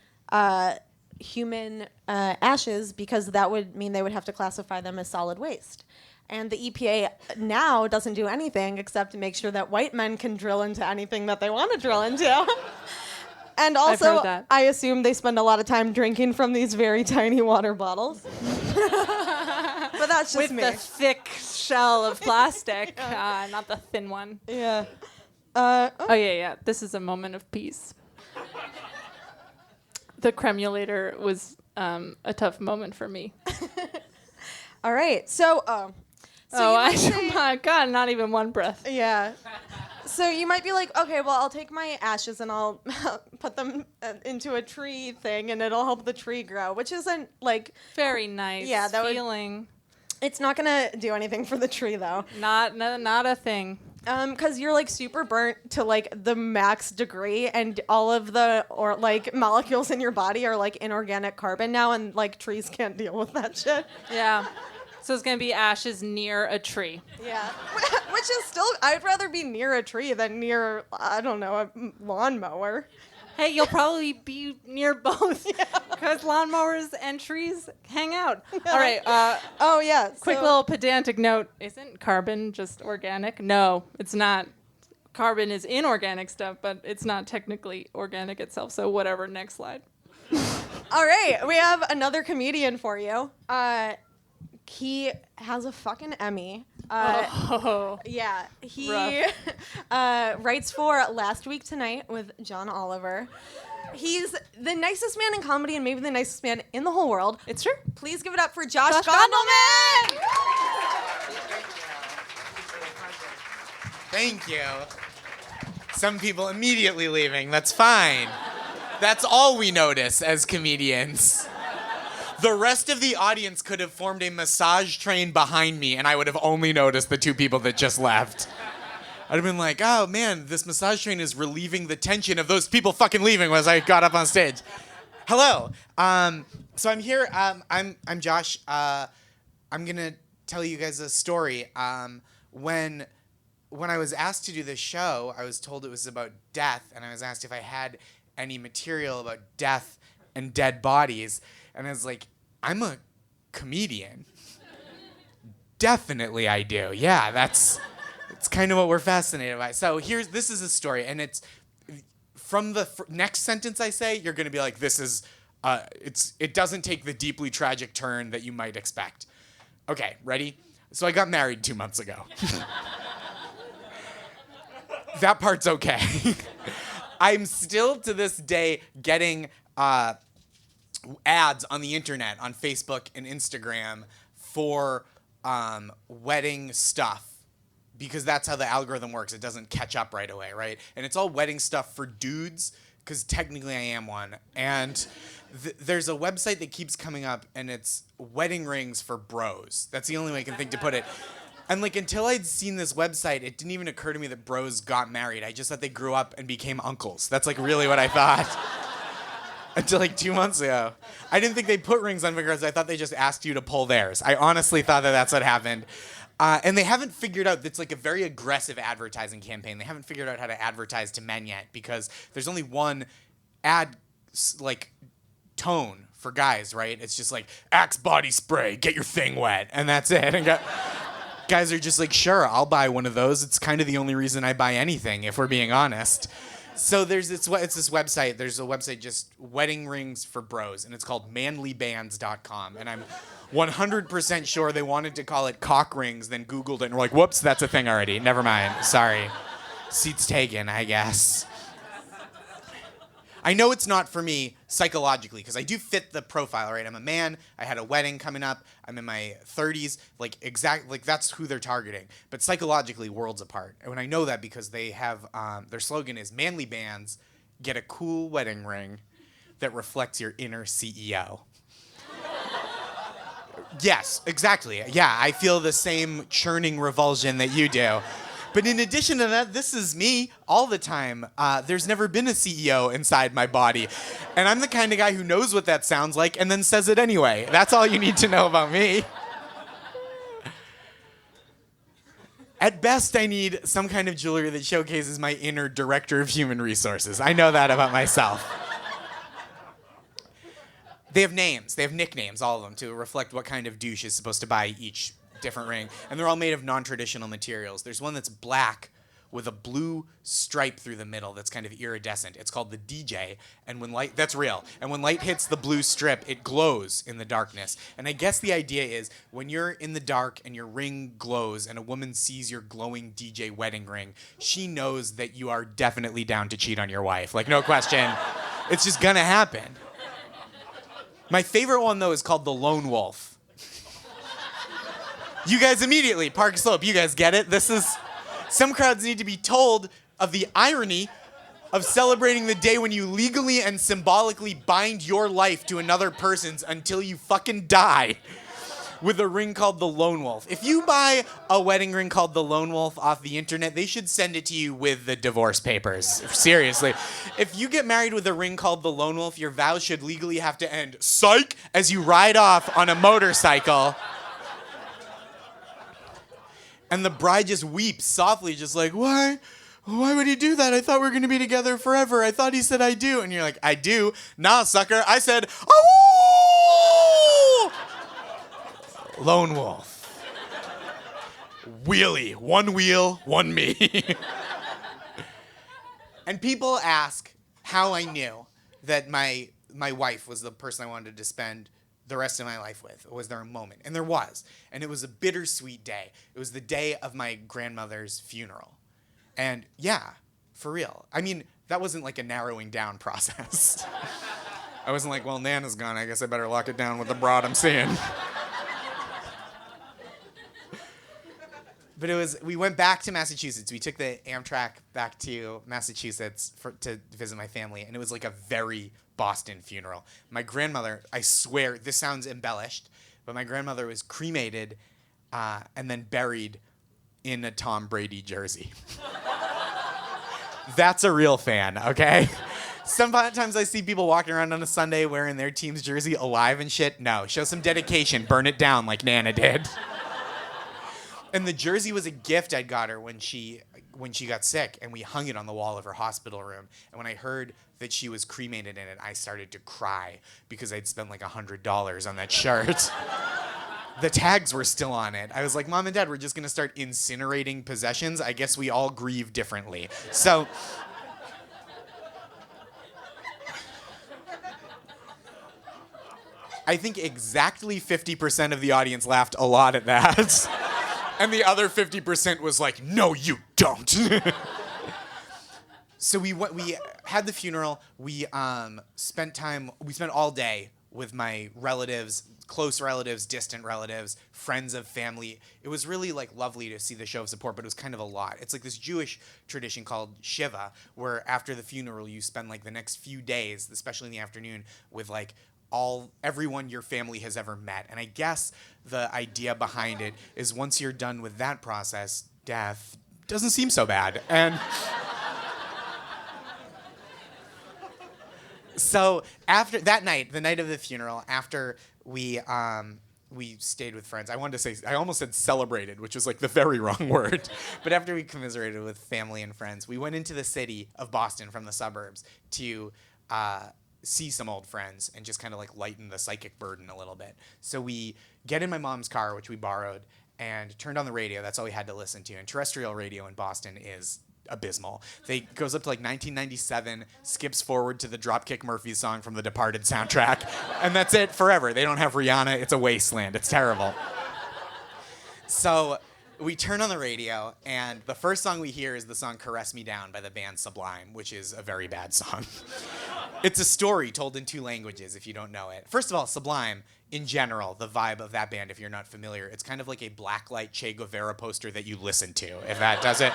human ashes, because that would mean they would have to classify them as solid waste. And the EPA now doesn't do anything except to make sure that white men can drill into anything that they want to drill into. And also, I assume they spend a lot of time drinking from these very tiny water bottles. But that's just with me. the thick shell of plastic, not the thin one. Yeah. Yeah. This is a moment of peace. The cremulator was a tough moment for me. All right. So My God, not even one breath. yeah. So you might be like, okay, well, I'll take my ashes and I'll put them into a tree thing, and it'll help the tree grow, which isn't like Very nice. Yeah, that feeling. It's not gonna do anything for the tree though. Not a thing. Because you're like super burnt to like the max degree, and all of the molecules in your body are like inorganic carbon now, and like trees can't deal with that shit. Yeah. So it's gonna be ashes near a tree. Yeah, which is still, I'd rather be near a tree than near, I don't know, a lawnmower. Hey, you'll probably be near both, because lawnmowers and trees hang out. All right. Oh yeah. Quick little pedantic note: isn't carbon just organic? No, it's not. Carbon is inorganic stuff, but it's not technically organic itself. So whatever. Next slide. All right, we have another comedian for you. He has a fucking Emmy. Yeah, he writes for Last Week Tonight with John Oliver. He's the nicest man in comedy, and maybe the nicest man in the whole world. It's true. Please give it up for Josh Gondelman! Thank you. Some people immediately leaving. That's fine. That's all we notice as comedians. The rest of the audience could have formed a massage train behind me, and I would have only noticed the two people that just left. I'd have been like, oh man, this massage train is relieving the tension of those people fucking leaving as I got up on stage. Hello. So I'm here. I'm Josh. I'm gonna tell you guys a story. When I was asked to do this show, I was told it was about death, and I was asked if I had any material about death and dead bodies, and I was like, I'm a comedian. Definitely I do. Yeah, it's kind of what we're fascinated by. So this is a story, and it's from the next sentence I say, you're gonna be like, this is, it doesn't take the deeply tragic turn that you might expect. Okay, ready? So I got married 2 months ago. That part's okay. I'm still to this day getting ads on the internet, on Facebook and Instagram for wedding stuff, because that's how the algorithm works. It doesn't catch up right away, right? And it's all wedding stuff for dudes, because technically I am one. And there's a website that keeps coming up, and it's wedding rings for bros. That's the only way I can think to put it. And like, until I'd seen this website, it didn't even occur to me that bros got married. I just thought they grew up and became uncles. That's like really what I thought. Until like 2 months ago. I didn't think they put rings on fingers. I thought they just asked you to pull theirs. I honestly thought that that's what happened. And they haven't figured out, it's like a very aggressive advertising campaign. They haven't figured out how to advertise to men yet, because there's only one ad like tone for guys, right? It's just like, Axe body spray, get your thing wet, and that's it. And guys are just like, sure, I'll buy one of those. It's kind of the only reason I buy anything, if we're being honest. So it's this website. There's a website, just wedding rings for bros, and it's called manlybands.com. And I'm 100% sure they wanted to call it cock rings, then Googled it and were like, whoops, that's a thing already. Never mind. Sorry. Seat's taken, I guess. I know it's not for me psychologically, because I do fit the profile, right? I'm a man. I had a wedding coming up. I'm in my 30s. Like that's who they're targeting. But psychologically, worlds apart. And I know that because they have their slogan is "Manly Bands, get a cool wedding ring that reflects your inner CEO." Yes, exactly. Yeah, I feel the same churning revulsion that you do. But in addition to that, this is me all the time. There's never been a CEO inside my body. And I'm the kind of guy who knows what that sounds like and then says it anyway. That's all you need to know about me. At best, I need some kind of jewelry that showcases my inner director of human resources. I know that about myself. They have names. They have nicknames, all of them, to reflect what kind of douche is supposed to buy each different ring, and they're all made of non-traditional materials. There's one that's black with a blue stripe through the middle that's kind of iridescent. It's called the DJ, and when light, that's real, and when light hits the blue strip, it glows in the darkness. And I guess the idea is, when you're in the dark and your ring glows and a woman sees your glowing DJ wedding ring, she knows that you are definitely down to cheat on your wife. Like, no question. It's just gonna happen. My favorite one, though, is called the Lone Wolf. You guys immediately, Park Slope, you guys get it? Some crowds need to be told of the irony of celebrating the day when you legally and symbolically bind your life to another person's until you fucking die with a ring called the Lone Wolf. If you buy a wedding ring called the Lone Wolf off the internet, they should send it to you with the divorce papers. Seriously. If you get married with a ring called the Lone Wolf, your vows should legally have to end, psych, as you ride off on a motorcycle. And the bride just weeps softly, just like, why? Why would he do that? I thought we were going to be together forever. I thought he said I do. And you're like, I do? Nah, sucker. I said, oh! Lone Wolf. Wheelie. One wheel, one me. And people ask how I knew that my wife was the person I wanted to spend the rest of my life with. Was there a moment? And there was. And it was a bittersweet day. It was the day of my grandmother's funeral. And yeah, for real. I mean, that wasn't like a narrowing down process. I wasn't like, well, Nana's gone. I guess I better lock it down with the broad I'm seeing. But we went back to Massachusetts. We took the Amtrak back to Massachusetts to visit my family, and it was like a very Boston funeral. My grandmother, I swear, this sounds embellished, but my grandmother was cremated and then buried in a Tom Brady jersey. That's a real fan, okay? Sometimes I see people walking around on a Sunday wearing their team's jersey alive and shit. No, show some dedication. Burn it down like Nana did. And the jersey was a gift I'd got her when she got sick, and we hung it on the wall of her hospital room. And when I heard that she was cremated in it, I started to cry because I'd spent like $100 on that shirt. The tags were still on it. I was like, Mom and Dad, we're just going to start incinerating possessions. I guess we all grieve differently. So I think exactly 50% of the audience laughed a lot at that. And the other 50% was like, no, you don't. So we had the funeral. We spent all day with my relatives, close relatives, distant relatives, friends of family. It was really like lovely to see the show of support, but it was kind of a lot. It's like this Jewish tradition called Shiva, where after the funeral you spend like the next few days, especially in the afternoon, with like everyone your family has ever met. And I guess the idea behind it is once you're done with that process, death doesn't seem so bad. And so after that night, the night of the funeral, after we stayed with friends, I almost said celebrated, which was like the very wrong word. But after we commiserated with family and friends, we went into the city of Boston from the suburbs to see some old friends and just kind of like lighten the psychic burden a little bit. So we get in my mom's car, which we borrowed, and turned on the radio. That's all we had to listen to. And terrestrial radio in Boston is abysmal. It goes up to like 1997, skips forward to the Dropkick Murphys song from the Departed soundtrack, and that's it forever. They don't have Rihanna. It's a wasteland. It's terrible. So we turn on the radio, and the first song we hear is the song Caress Me Down by the band Sublime, which is a very bad song. It's a story told in 2 languages, if you don't know it. First of all, Sublime, in general, the vibe of that band, if you're not familiar, it's kind of like a blacklight Che Guevara poster that you listen to, if that does it.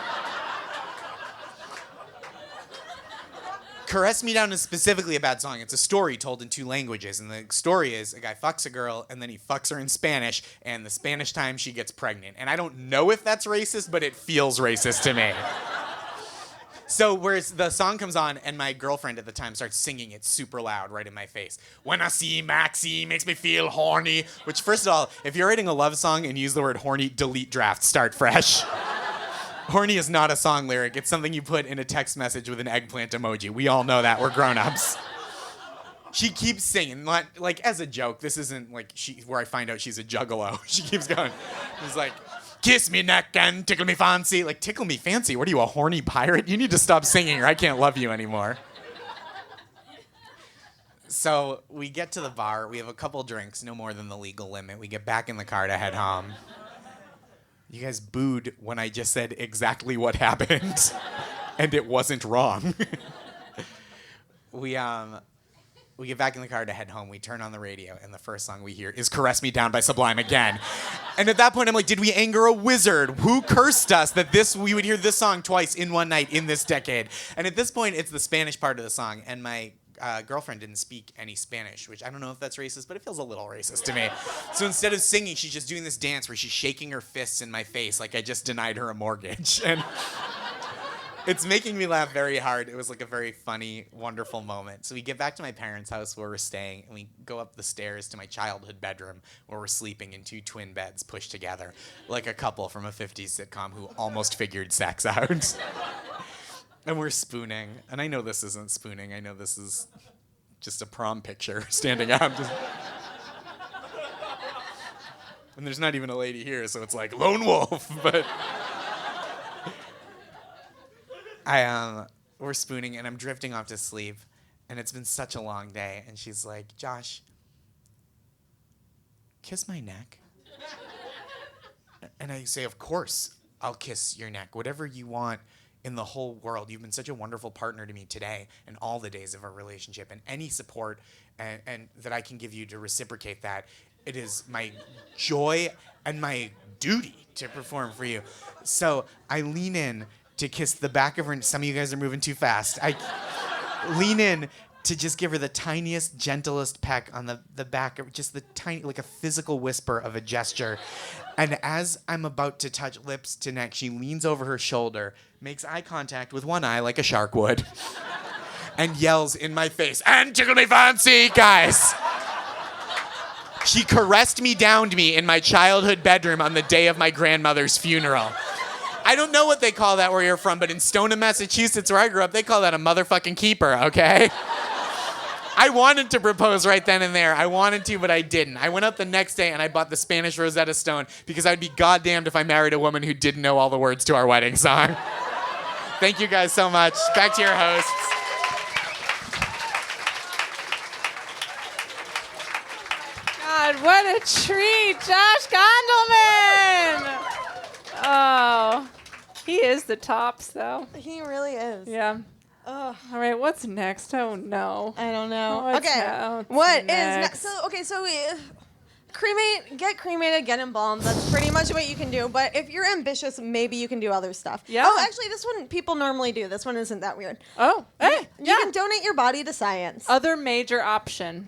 Caress Me Down is specifically a bad song. It's a story told in 2 languages, and the story is a guy fucks a girl, and then he fucks her in Spanish, and the Spanish time she gets pregnant. And I don't know if that's racist, but it feels racist to me. So whereas the song comes on, and my girlfriend at the time starts singing it super loud right in my face. When I see Maxie, makes me feel horny. Which, first of all, if you're writing a love song and use the word horny, delete draft, start fresh. Horny is not a song lyric. It's something you put in a text message with an eggplant emoji. We all know that. We're grown-ups. She keeps singing, like as a joke. This isn't like where I find out she's a juggalo. She keeps going. She's like, kiss me neck and tickle me fancy. Like, tickle me fancy? What are you, a horny pirate? You need to stop singing or I can't love you anymore. So we get to the bar. We have a couple drinks, no more than the legal limit. We get back in the car to head home. You guys booed when I just said exactly what happened, and it wasn't wrong. We get back in the car to head home. We turn on the radio, and the first song we hear is Caress Me Down by Sublime again. And at that point, I'm like, did we anger a wizard? Who cursed us that we would hear this song twice in one night in this decade? And at this point, it's the Spanish part of the song, and my girlfriend didn't speak any Spanish, which I don't know if that's racist, but it feels a little racist to me. So instead of singing, she's just doing this dance where she's shaking her fists in my face like I just denied her a mortgage. And it's making me laugh very hard. It was like a very funny, wonderful moment. So we get back to my parents' house where we're staying, and we go up the stairs to my childhood bedroom where we're sleeping in 2 twin beds pushed together, like a couple from a 50s sitcom who almost figured sex out. And we're spooning. And I know this isn't spooning. I know this is just a prom picture standing up. And there's not even a lady here, so it's like lone wolf. But we're spooning, and I'm drifting off to sleep. And it's been such a long day. And she's like, Josh, kiss my neck. And I say, of course, I'll kiss your neck. Whatever you want in the whole world. You've been such a wonderful partner to me today and all the days of our relationship, and any support and that I can give you to reciprocate that. It is my joy and my duty to perform for you. So I lean in to kiss the back of her. Some of you guys are moving too fast. I lean in to just give her the tiniest, gentlest peck on the back of just the tiny, like a physical whisper of a gesture. And as I'm about to touch lips to neck, she leans over her shoulder, makes eye contact with one eye like a shark would, and yells in my face, "And tickle me fancy, guys!" She caressed me, downed me in my childhood bedroom on the day of my grandmother's funeral. I don't know what they call that where you're from, but in Stoneham, Massachusetts, where I grew up, they call that a motherfucking keeper, okay? I wanted to propose right then and there. I wanted to, but I didn't. I went out the next day and I bought the Spanish Rosetta Stone because I'd be goddamned if I married a woman who didn't know all the words to our wedding song. Thank you guys so much. Back to your hosts. God, what a treat, Josh Gondelman! Oh, he is the tops, though. He really is. Yeah. Ugh. All right, what's next? Oh, no. I don't know. What's Okay. what's What is next? next? So get cremated, get embalmed. That's pretty much what you can do. But if you're ambitious, maybe you can do other stuff. Yeah. Oh, actually, this one people normally do. This one isn't that weird. Oh, hey, You can donate your body to science. Other major option.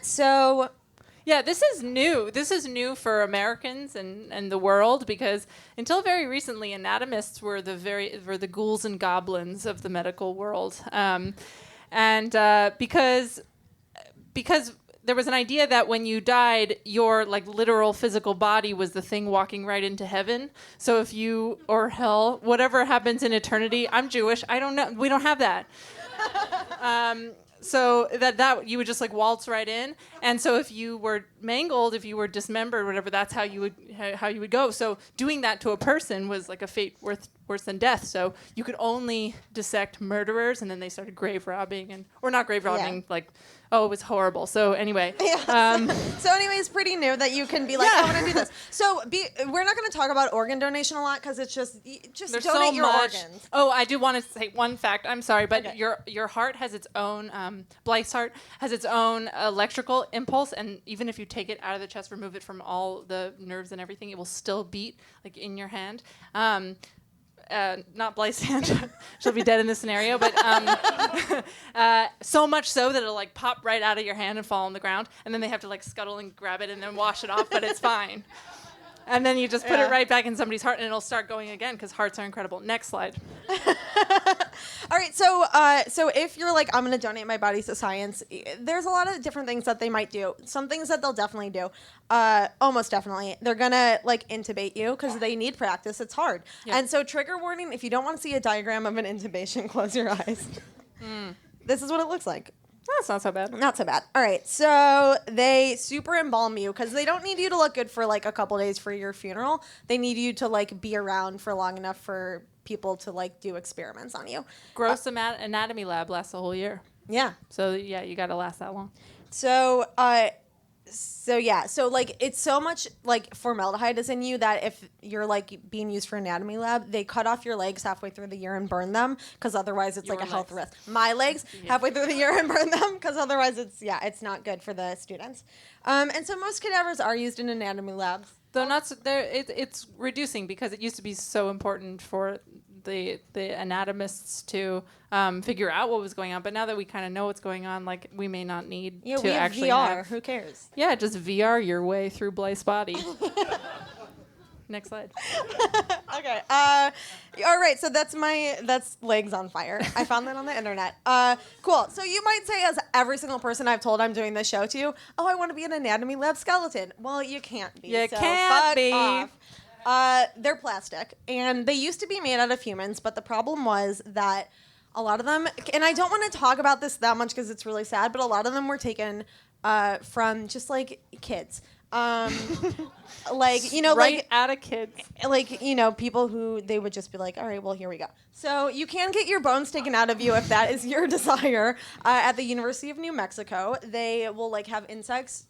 So Yeah, this is new. This is new for Americans and the world because until very recently, anatomists were the ghouls and goblins of the medical world, because there was an idea that when you died, your like literal physical body was the thing walking right into heaven. So if you or hell, whatever happens in eternity, I'm Jewish. I don't know. We don't have that. So that you would just like waltz right in, and so if you were mangled, if you were dismembered, whatever, that's how you would go. So doing that to a person was like a fate worse than death. So you could only dissect murderers, and then they started grave robbing or not grave robbing, like. Oh, it was horrible. So anyway. Yeah. So anyway, it's pretty new that you can be like, I want to do this. So we're not going to talk about organ donation a lot because it's just There's donate so your much. organs. Oh, I do want to say one fact. I'm sorry, but Okay. your heart has its own, Blythe's heart has its own electrical impulse, and even if you take it out of the chest, remove it from all the nerves and everything, it will still beat like in your hand. Not Blythe's hand. She'll be dead in this scenario, but so much so that it'll like pop right out of your hand and fall on the ground, and then they have to like scuttle and grab it and then wash it off, but it's fine. And then you just put it right back in somebody's heart, and it'll start going again because hearts are incredible. Next slide. All right, so if you're like, I'm going to donate my body to science, there's a lot of different things that they might do. Some things that they'll definitely do, almost definitely. They're going to like intubate you because they need practice. It's hard. Yeah. And so trigger warning, if you don't want to see a diagram of an intubation, close your eyes. This is what it looks like. That's not so bad. Not so bad. All right, so they super embalm you because they don't need you to look good for like a couple days for your funeral. They need you to like be around for long enough for people to like do experiments on you. Gross anatomy lab lasts a whole year. Yeah. So yeah, you got to last that long. So like it's so much like formaldehyde is in you that if you're like being used for anatomy lab, they cut off your legs halfway through the year and burn them because otherwise it's like a health risk. My legs halfway through the year and burn them because otherwise it's not good for the students. And so most cadavers are used in anatomy labs. Though not, it's reducing because it used to be so important for the anatomists to figure out what was going on. But now that we kind of know what's going on, like we may not need Yeah, to we have actually VR. Who cares? Yeah, just VR your way through Blythe's body. Next slide. Okay. All right. So that's legs on fire. I found that on the internet. Cool. So you might say, as every single person I've told I'm doing this show to, oh, I want to be an anatomy lab skeleton. Well, you can't be. You so can't fuck be. Off. They're plastic, and they used to be made out of humans, but the problem was that a lot of them, and I don't want to talk about this that much because it's really sad, but a lot of them were taken from just like kids. Like, you know, right like out of kids. like, you know, people who they would just be like, all right, well, here we go. So you can get your bones taken out of you if that is your desire. At the University of New Mexico, they will like have insects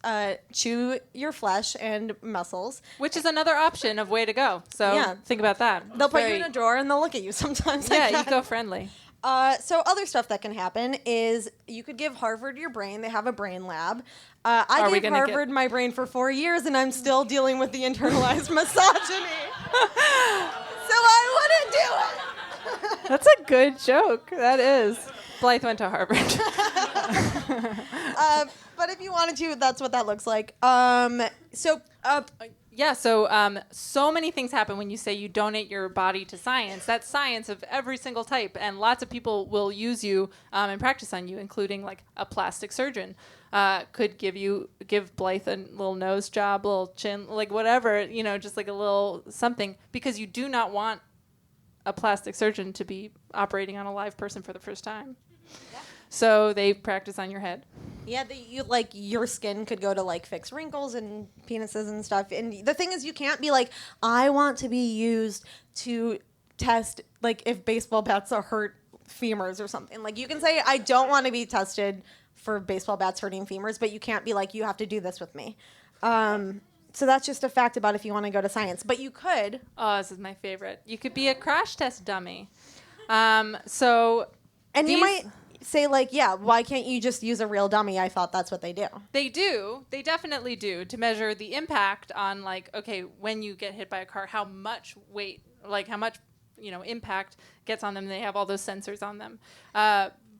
chew your flesh and muscles. Which is another option of way to go. So Yeah. think about that. They'll put you in a drawer and they'll look at you sometimes. Yeah, like that. eco-friendly. So other stuff that can happen is you could give Harvard your brain. They have a brain lab. I Are we gave gonna Harvard my brain for 4 years, and I'm still dealing with the internalized misogyny. So I wouldn't do it. That's a good joke. That is. Blythe went to Harvard. But if you wanted to, that's what that looks like. Yeah, so many things happen when you say you donate your body to science. That's science of every single type, and lots of people will use you and practice on you, including like a plastic surgeon. Could give Blythe a little nose job, little chin, like whatever, just like a little something, because you do not want a plastic surgeon to be operating on a live person for the first time. Yeah. So they practice on your head. Yeah, your skin could go to like fix wrinkles and penises and stuff. And the thing is, you can't be like, I want to be used to test like if baseball bats are hurt femurs or something. Like you can say, I don't want to be tested for baseball bats hurting femurs, but you can't be like, you have to do this with me. So that's just a fact about if you want to go to science. But you could. Oh, this is my favorite. You could be a crash test dummy. You might say like, yeah, why can't you just use a real dummy? I thought that's what they do. They do. They definitely do, to measure the impact on like, okay, when you get hit by a car, how much weight, like how much, impact gets on them. They have all those sensors on them.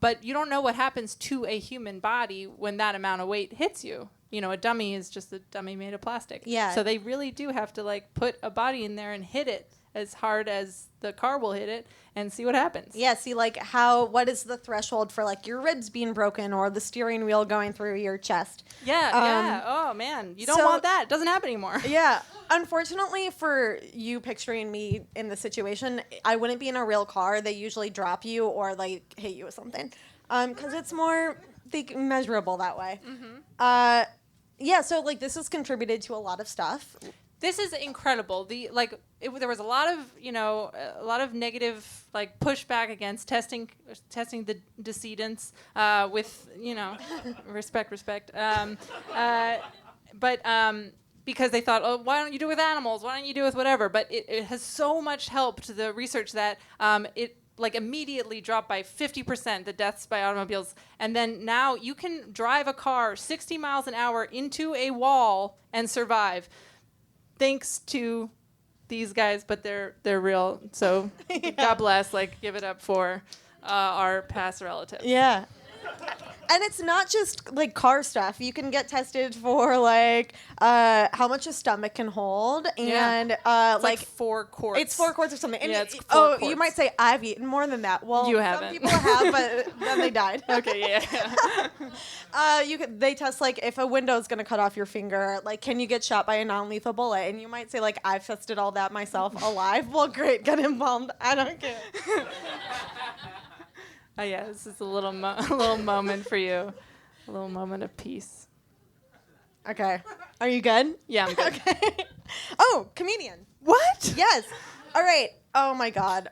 But you don't know what happens to a human body when that amount of weight hits you. A dummy is just a dummy made of plastic. Yeah. So they really do have to like put a body in there and hit it as hard as the car will hit it and see what happens. Yeah, see like what is the threshold for like your ribs being broken or the steering wheel going through your chest? Yeah. Oh man, you don't want that. It doesn't happen anymore. Yeah. Unfortunately for you picturing me in this situation, I wouldn't be in a real car. They usually drop you or like hit you with something. Because it's more measurable that way. Mm-hmm. Yeah, so like this has contributed to a lot of stuff. This is incredible. There was a lot of negative like pushback against testing the decedents with respect. But because they thought, oh, why don't you do it with animals? Why don't you do it with whatever? But it has so much helped the research that it like immediately dropped by 50% the deaths by automobiles. And then now you can drive a car 60 miles an hour into a wall and survive. Thanks to these guys, but they're real. So yeah. God bless. Like, give it up for our past relatives. Yeah. And it's not just like car stuff. You can get tested for like how much a stomach can hold, and it's like 4 quarts. It's 4 quarts or something. And it's 4 quarts. You might say I've eaten more than that. Well, you haven't. Some people have, but then they died. Okay, yeah. They test like if a window is gonna cut off your finger, like can you get shot by a non-lethal bullet? And you might say like I've tested all that myself alive. Well, great, get embalmed. I don't care. Oh yeah, this is a little moment for you, a little moment of peace. Okay, are you good? Yeah, I'm good. Okay. Oh, comedian. What? Yes. All right. Oh my God.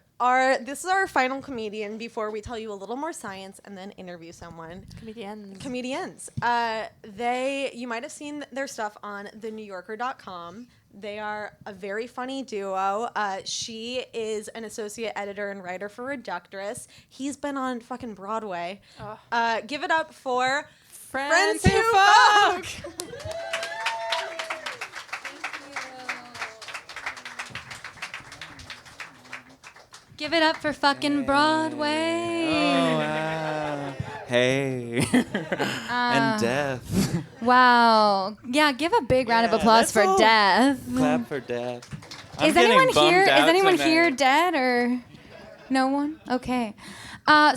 This is our final comedian before we tell you a little more science and then interview someone. Comedians. You might have seen their stuff on thenewyorker.com. They are a very funny duo. She is an associate editor and writer for Reductress. He's been on fucking Broadway. Oh. Give it up for Friends Who Folk! Give it up for fucking Broadway. Oh, wow. Hey. And Death. Wow. Yeah, give a big round of applause for Death. Clap for Death. Is anyone here? Is anyone here dead or no one? Okay.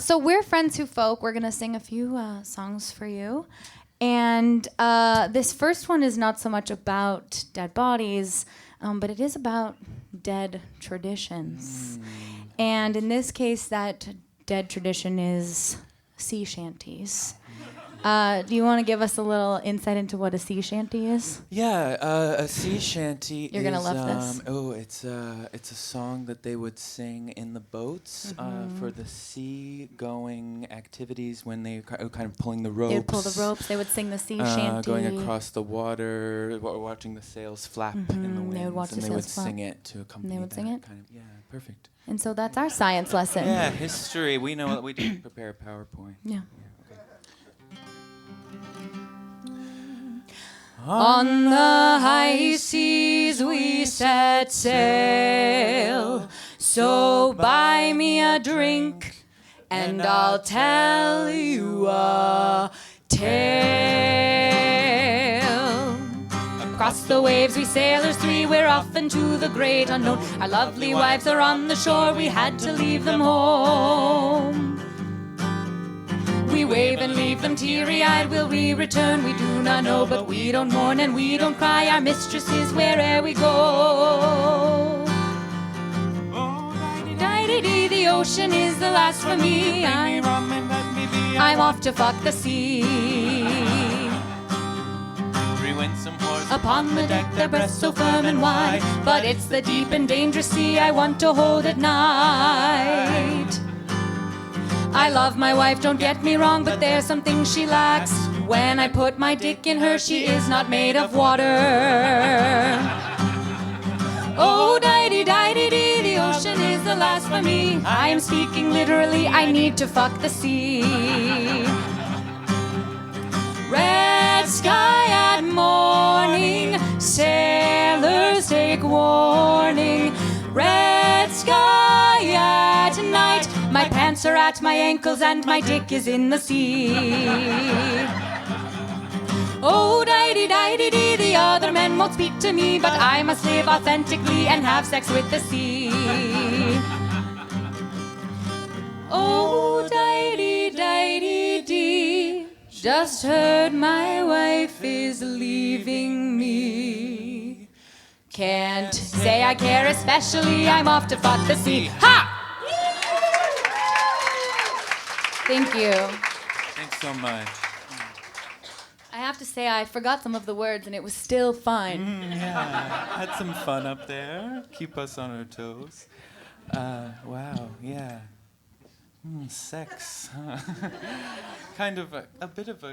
So we're Friends Who Folk. We're gonna sing a few songs for you, and this first one is not so much about dead bodies, but it is about dead traditions. And in this case, that dead tradition is sea shanties. Do you want to give us a little insight into what a sea shanty is? Yeah, a sea shanty. You're gonna love this. Oh, it's a song that they would sing in the boats for the sea-going activities when they kind of pulling the ropes. They'd pull the ropes. They would sing the sea shanty. Going across the water, watching the sails flap in the wind. They would watch the and they sails would flap. sing it to accompany would that sing it? kind of. Yeah, perfect. And so that's our science lesson. Yeah, history. We know that we didn't prepare a PowerPoint. Yeah. On the high seas we set sail, so buy me a drink and I'll tell you a tale. Across the waves we sailors three, we're off into the great unknown. Our lovely wives are on the shore, we had to leave them home. We wave and leave them teary-eyed. Will we return? We do not know, but we don't mourn and we don't cry. Our mistress is where'er we go. Die-dee-dee, the ocean is the last for me. I'm off to fuck the sea. Upon the deck, their breasts so firm and wide, but it's the deep and dangerous sea I want to hold at night. I love my wife, don't get me wrong, but there's some things she lacks. When I put my dick in her, she is not made of water. Oh, die-dee-die-dee-dee, the ocean is the last for me. I am speaking literally, I need to fuck the sea. Red sky at morning, sailors take warning. Red sky at night, my pants are at my ankles and my dick is in the sea. Oh, die-dee-die-dee-dee, the other men won't speak to me, but I must live authentically and have sex with the sea. Oh, die-dee-die-dee-dee, just heard my wife is leaving me. Can't say I care especially, I'm off to fuck the sea. Ha! Thank you. Thanks so much. I have to say, I forgot some of the words, and it was still fine. Yeah, had some fun up there. Keep us on our toes. Wow, yeah. Sex. Kind of a bit of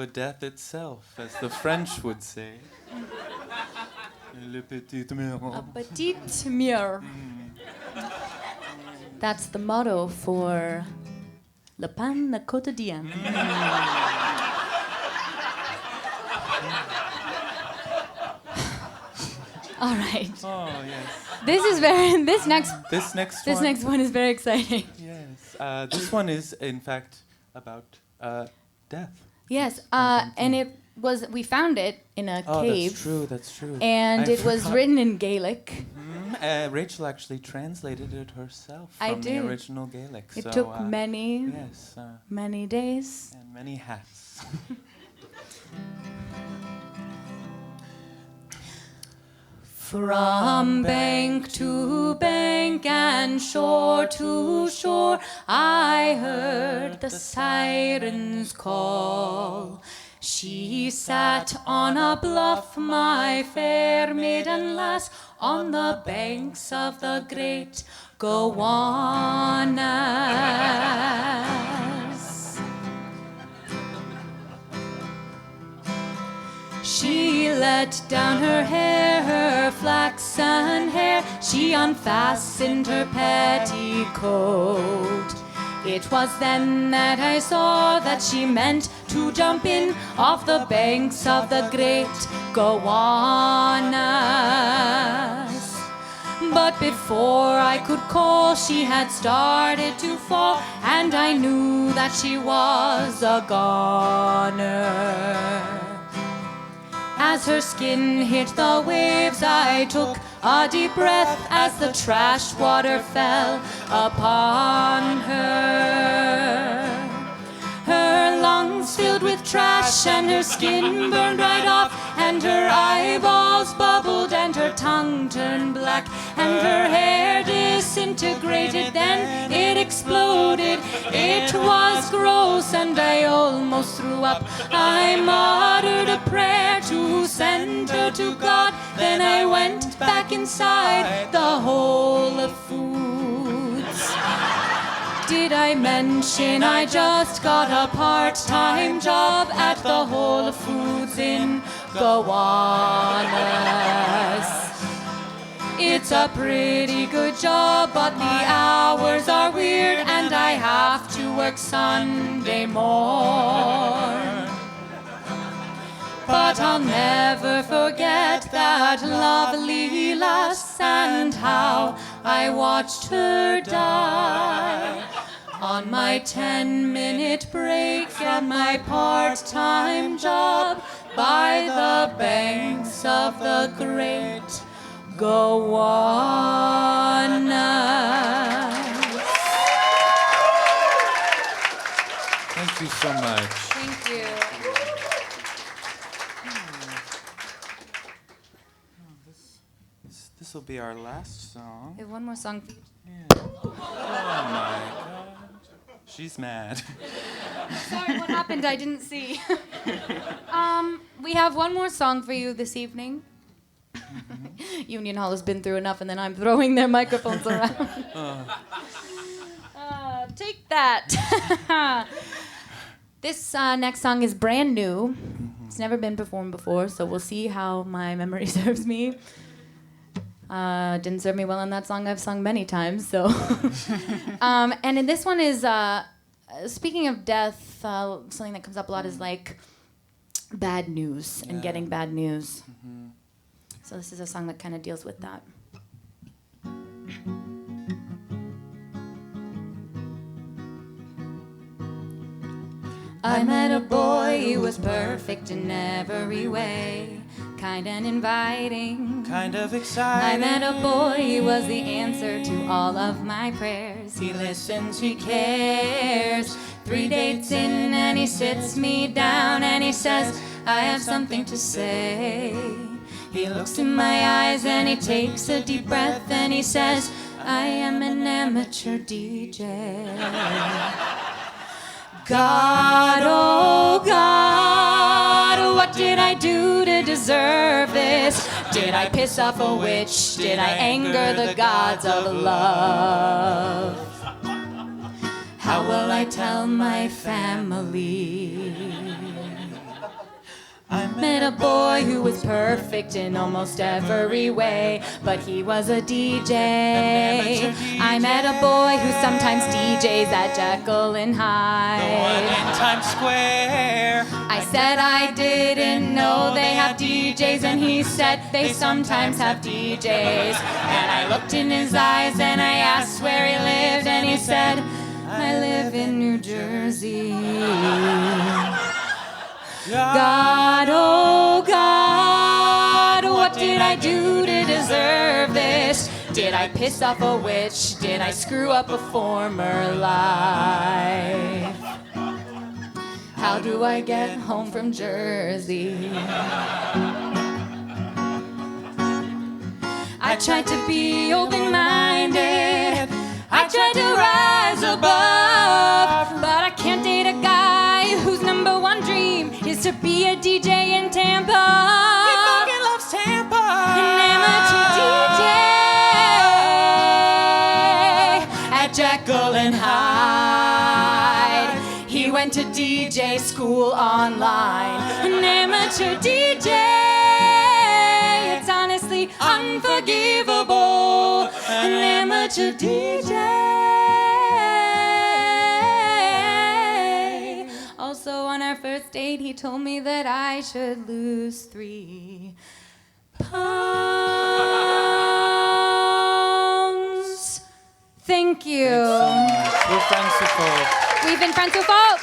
a death itself, as the French would say. Le petit mur. A petite mur. That's the motto for Le Pain Quotidien. All right. Oh yes. This next one is very exciting. Yes. This one is in fact about death. Yes. And we found it in a cave. That's true. And it was written in Gaelic. Rachel actually translated it herself I from the did. original Gaelic. It so, took many days. And many hats. From bank to bank and shore to shore, I heard the sirens call. She sat on a bluff, my fair maiden lass, on the banks of the great Gowanus. She let down her hair, her flaxen hair, she unfastened her petticoat. It was then that I saw that she meant to jump in off the banks of the great Gowanus. But before I could call, she had started to fall, and I knew that she was a goner. As her skin hit the waves, I took a deep breath as the trash water fell upon her. Her lungs filled with trash and her skin burned right off, and her eyeballs bubbled and her tongue turned black and her hair disappeared. disintegrated, then it exploded. It was gross and I almost threw up. I muttered a prayer to send her to God. Then I went back inside the Whole of Foods. Did I mention I just got a part-time job at the Whole of Foods in Gowanus? It's a pretty good job, but the hours are weird and I have to work Sunday morn. But I'll never forget that lovely lass and how I watched her die. On my 10-minute break at my part-time job by the banks of the great Gowanus. Thank you so much. Thank you. This will be our last song. We have one more song. Oh my God. She's mad. Sorry, what happened? I didn't see. We have one more song for you this evening. Union Hall has been through enough, and then I'm throwing their microphones around. Take that. This next song is brand new. It's never been performed before, so we'll see how my memory serves me. Didn't serve me well on that song. I've sung many times, so. And in this one is, speaking of death, something that comes up a lot is like bad news and getting bad news. Mm-hmm. So this is a song that kind of deals with that. I met a boy who was perfect in every way, kind and inviting, Kind of exciting. I met a boy, he was the answer to all of my prayers. He listens, he cares. 3 dates in and he sits me down and he says, I have something to say. He looks in my eyes and he takes a deep breath and he says, I am an amateur DJ. God, oh God, what did I do to deserve this? Did I piss off a witch? Did I anger the gods of love? How will I tell my family? I met a boy who was perfect in almost every way, but he was a DJ. I met a boy who sometimes DJs at Jekyll and Hyde. The one in Times Square. I said I didn't know they have DJs, and he said they sometimes have DJs. And I looked in his eyes and I asked where he lived, and he said, I live in New Jersey. God, oh God, what did I do to deserve this? Did I piss off a witch? Did I screw up a former life? How do I get home from Jersey? I tried to be open-minded, I tried to rise above, but I can't date a guy whose number one dream is to be a DJ in Tampa. He fucking loves Tampa. An amateur DJ at Jekyll and Hyde. He went to DJ school online. An amateur DJ. It's honestly unforgivable. An amateur DJ. Also, on our first date, he told me that I should lose 3 pounds. Thank you. Thanks so much. We're friends with folk. We've been friends with folk.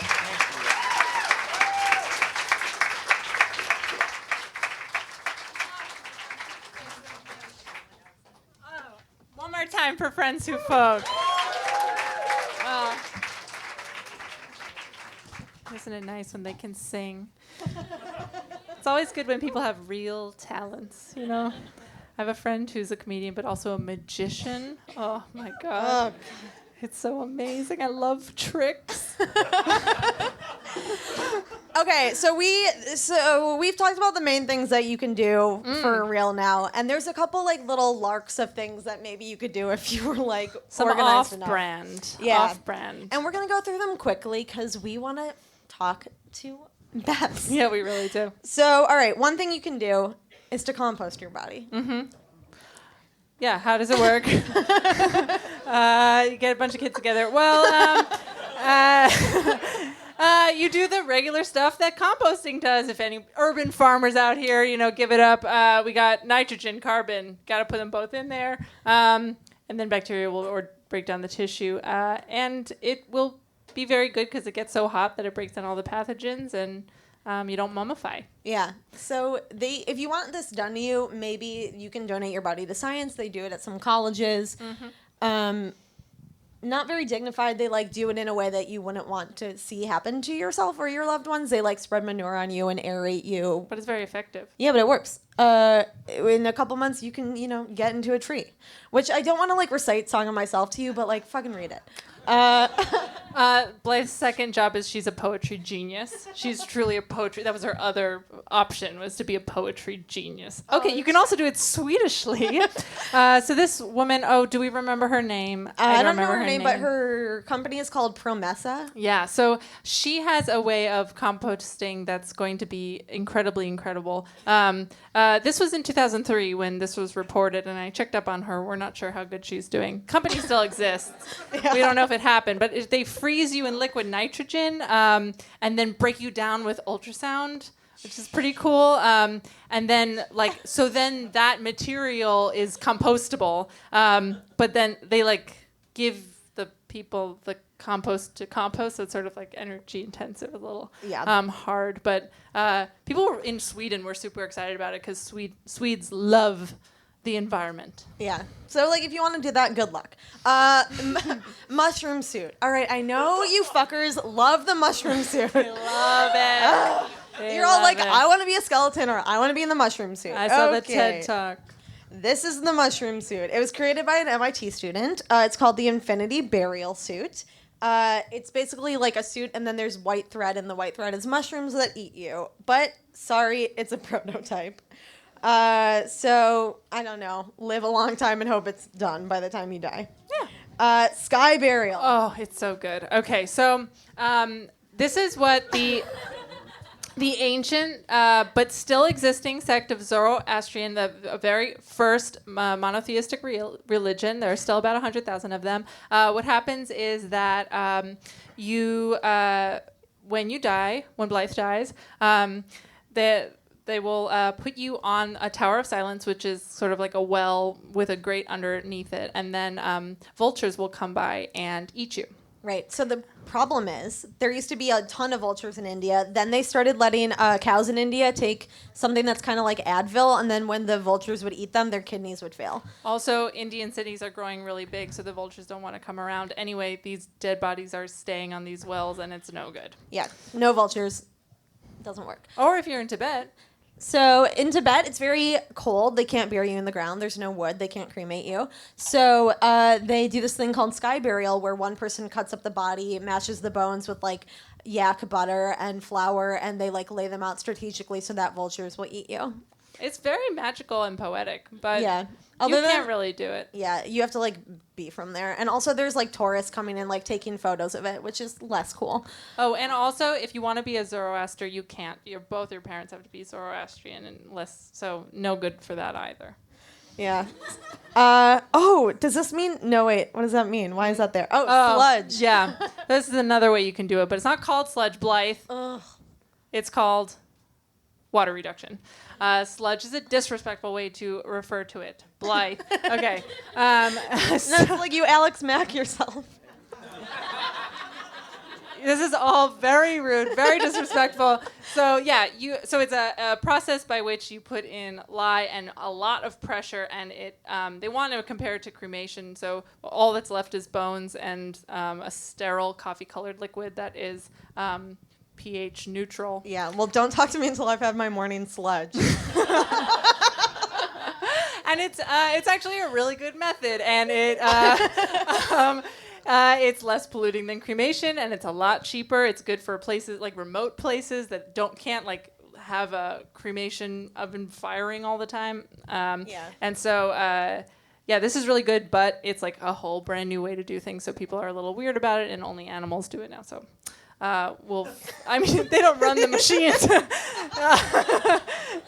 One more time for Friends Who Folk. Isn't it nice when they can sing? It's always good when people have real talents, you know? I have a friend who's a comedian, but also a magician. Oh my God. It's so amazing. I love tricks. Okay, so we've talked about the main things that you can do for real now, and there's a couple like little larks of things that maybe you could do if you were like Some organized enough. off-brand. Yeah. Off-brand. And we're gonna go through them quickly because we want to talk to Bess. Yeah, we really do. So, all right, one thing you can do is to compost your body. Yeah, how does it work? You get a bunch of kids together. Well, you do the regular stuff that composting does. If any urban farmers out here, give it up. We got nitrogen, carbon. Got to put them both in there. And then bacteria will break down the tissue. And it will be very good because it gets so hot that it breaks down all the pathogens and you don't mummify. Yeah. So if you want this done to you, maybe you can donate your body to science. They do it at some colleges. Not very dignified. They do it in a way that you wouldn't want to see happen to yourself or your loved ones. They spread manure on you and aerate you. But it's very effective. Yeah, but it works. In a couple months, you can, get into a tree. Which I don't want to recite Song of Myself to you, but fucking read it. Blythe's second job is she's a poetry genius. She's truly a poetry. That was her other option, was to be a poetry genius. Okay, you can also do it Swedishly. So this woman, do we remember her name? I don't know her name, but her company is called Promessa. Yeah, so she has a way of composting that's going to be incredibly incredible. This was in 2003 when this was reported, and I checked up on her. We're not sure how good she's doing. Company still exists. Yeah. We don't know if it happened, but they freeze you in liquid nitrogen and then break you down with ultrasound, which is pretty cool. And then so then that material is compostable, but then they give the people the compost to compost, so it's sort of energy intensive, a little hard. But people in Sweden were super excited about it because Swedes love the environment. Yeah. So if you want to do that, good luck. Mushroom suit. All right, I know you fuckers love the mushroom suit. They love it. You're all I want to be a skeleton or I want to be in the mushroom suit. I saw the TED Talk. This is the mushroom suit. It was created by an MIT student. It's called the Infinity Burial Suit. It's basically a suit, and then there's white thread, and the white thread is mushrooms that eat you. But, sorry, it's a prototype. So, I don't know. Live a long time and hope it's done by the time you die. Yeah. Sky Burial. Oh, it's so good. Okay, so this is what the ancient but still existing sect of Zoroastrian, the very first monotheistic religion. There are still about 100,000 of them. What happens is that when you die, when Blythe dies, they will put you on a tower of silence, which is sort of like a well with a grate underneath it, and then vultures will come by and eat you. Right. So the problem is there used to be a ton of vultures in India. Then they started letting cows in India take something that's kind of like Advil, and then when the vultures would eat them, their kidneys would fail. Also, Indian cities are growing really big, so the vultures don't want to come around. Anyway, these dead bodies are staying on these wells, and it's no good. Yeah. No vultures. Doesn't work. Or if you're in Tibet. So in Tibet, it's very cold. They can't bury you in the ground. There's no wood. They can't cremate you. So they do this thing called sky burial, where one person cuts up the body, mashes the bones with yak butter and flour, and they lay them out strategically so that vultures will eat you. It's very magical and poetic, but yeah. You can't really do it. Yeah, you have to be from there. And also there's tourists coming in taking photos of it, which is less cool. Oh, and also if you want to be a Zoroaster, you can't. Both your parents have to be Zoroastrian, so no good for that either. Yeah. Does this mean? No, wait. What does that mean? Why is that there? Oh, sludge. Yeah. This is another way you can do it, but it's not called sludge, Blythe. Ugh. It's called water reduction. Sludge is a disrespectful way to refer to it. Blythe. Okay. That's you Alex Mack yourself. This is all very rude, very disrespectful. So yeah, so it's a process by which you put in lye and a lot of pressure, and they want to compare it to cremation. So all that's left is bones and a sterile coffee-colored liquid that is pH neutral. Yeah, well, don't talk to me until I've had my morning sludge. And And it's actually a really good method, and it's less polluting than cremation, and it's a lot cheaper. It's good for places like remote places that can't like have a cremation oven firing all the time. And so this is really good, but it's like a whole brand new way to do things. So people are a little weird about it, and only animals do it now. So. They don't run the machines.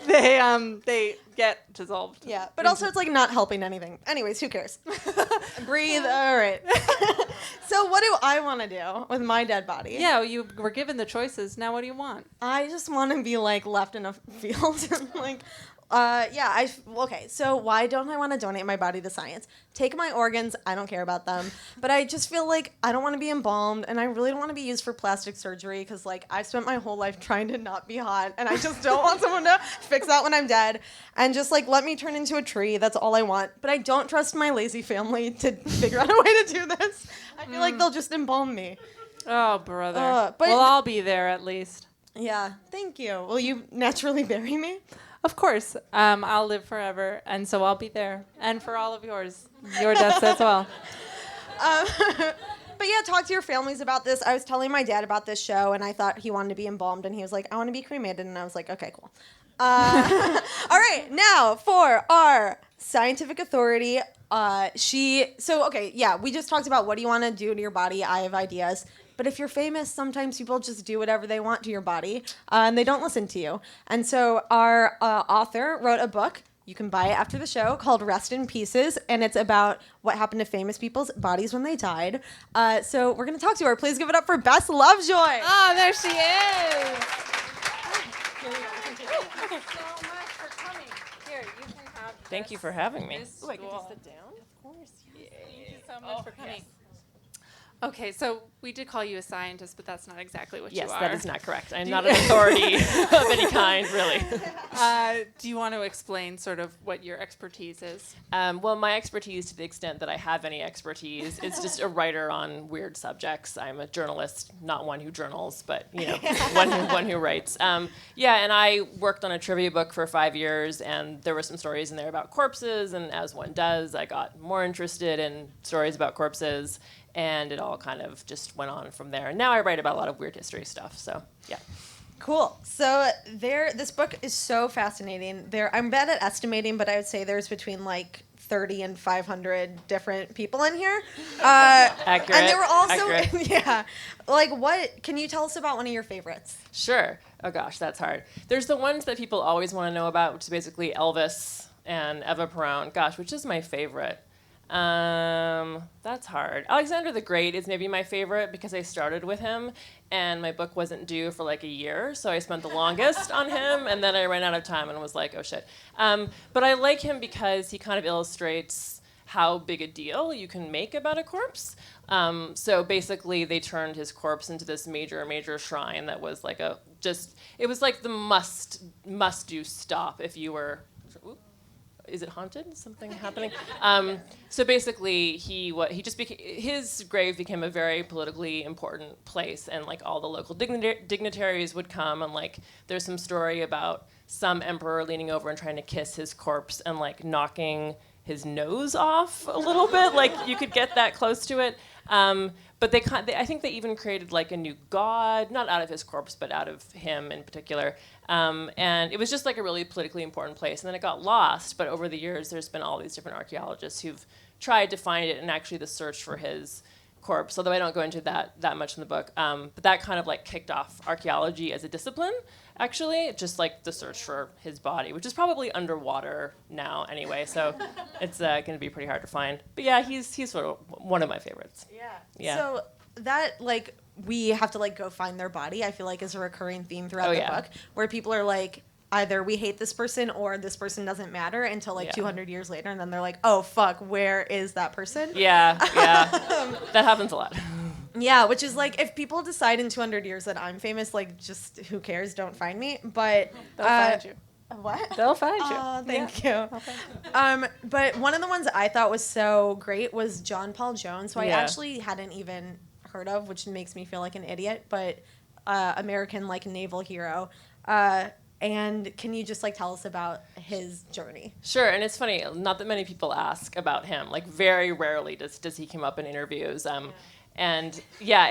They get dissolved. Yeah, but also it's like not helping anything. Anyways, who cares? Breathe. All right. So what do I want to do with my dead body? Yeah, you were given the choices. Now what do you want? I just want to be like left in a field and like. Okay, so why don't I want to donate my body to science? Take my organs, I don't care about them, but I just feel like I don't want to be embalmed, and I really don't want to be used for plastic surgery, because like I've spent my whole life trying to not be hot, and I just don't want someone to fix that when I'm dead, and just like let me turn into a tree, that's all I want. But I don't trust my lazy family to figure out a way to do this. I feel like they'll just embalm me. Oh, brother. Well, I'll be there at least. Yeah, thank you. Will you naturally bury me? Of course. I'll live forever, and so I'll be there. And for all of your deaths as well. But yeah, talk to your families about this. I was telling my dad about this show, and I thought he wanted to be embalmed, and he was like, I want to be cremated. And I was like, okay, cool. All right, now for our scientific authority. We just talked about what do you want to do to your body. I have ideas. But if you're famous, sometimes people just do whatever they want to your body, and they don't listen to you. And so our author wrote a book. You can buy it after the show, called Rest in Pieces, and it's about what happened to famous people's bodies when they died. So we're going to talk to her. Please give it up for Bess Lovejoy. Oh, there she is. Thank you for having me. I get to sit down? Of course. Thank you so much for coming. Yes. Okay, so we did call you a scientist, but that's not exactly what you are. Yes, that is not correct. I'm not an authority of any kind, really. Do you want to explain sort of what your expertise is? Well, my expertise, to the extent that I have any expertise, is just a writer on weird subjects. I'm a journalist, not one who journals, but one who writes. And I worked on a trivia book for 5 years, and there were some stories in there about corpses, and as one does, I got more interested in stories about corpses. And it all kind of just went on from there. And now I write about a lot of weird history stuff. So, yeah. Cool. So this book is so fascinating. I'm bad at estimating, but I would say there's between like 30 and 500 different people in here. Accurate. And there were also, accurate. Yeah. Like what, can you tell us about one of your favorites? Sure. Oh gosh, that's hard. There's the ones that people always want to know about, which is basically Elvis and Eva Peron. Gosh, which is my favorite? That's hard. Alexander the Great is maybe my favorite because I started with him and my book wasn't due for like a year, so I spent the longest on him, and then I ran out of time and was like, oh shit. But I like him because he kind of illustrates how big a deal you can make about a corpse. So basically they turned his corpse into this major shrine that was like it was like the must do stop if you were, is it haunted? Something happening? So basically, his grave became a very politically important place, and like all the local dignitaries would come, and like there's some story about some emperor leaning over and trying to kiss his corpse and like knocking his nose off a little bit, like you could get that close to it. But I think they even created like a new god, not out of his corpse, but out of him in particular. And it was just like a really politically important place. And then it got lost, but over the years, there's been all these different archaeologists who've tried to find it, and actually the search for his corpse, although I don't go into that much in the book. But that kind of like kicked off archaeology as a discipline, actually, just like the search for his body, which is probably underwater now anyway, so it's going to be pretty hard to find. But yeah, he's sort of one of my favorites. Yeah. So that, like, we have to, like, go find their body, I feel like is a recurring theme throughout the book, where people are like, either we hate this person or this person doesn't matter until like 200 years later, and then they're like, oh fuck, where is that person? Yeah. That happens a lot. Yeah, which is like, if people decide in 200 years that I'm famous, like, just who cares, don't find me. But they'll find you. What? They'll find you. Oh, thank you. But one of the ones that I thought was so great was John Paul Jones, who I actually hadn't even heard of, which makes me feel like an idiot, but American like naval hero. And can you just like tell us about his journey? Sure, and it's funny, not that many people ask about him. Like very rarely does he come up in interviews. And yeah,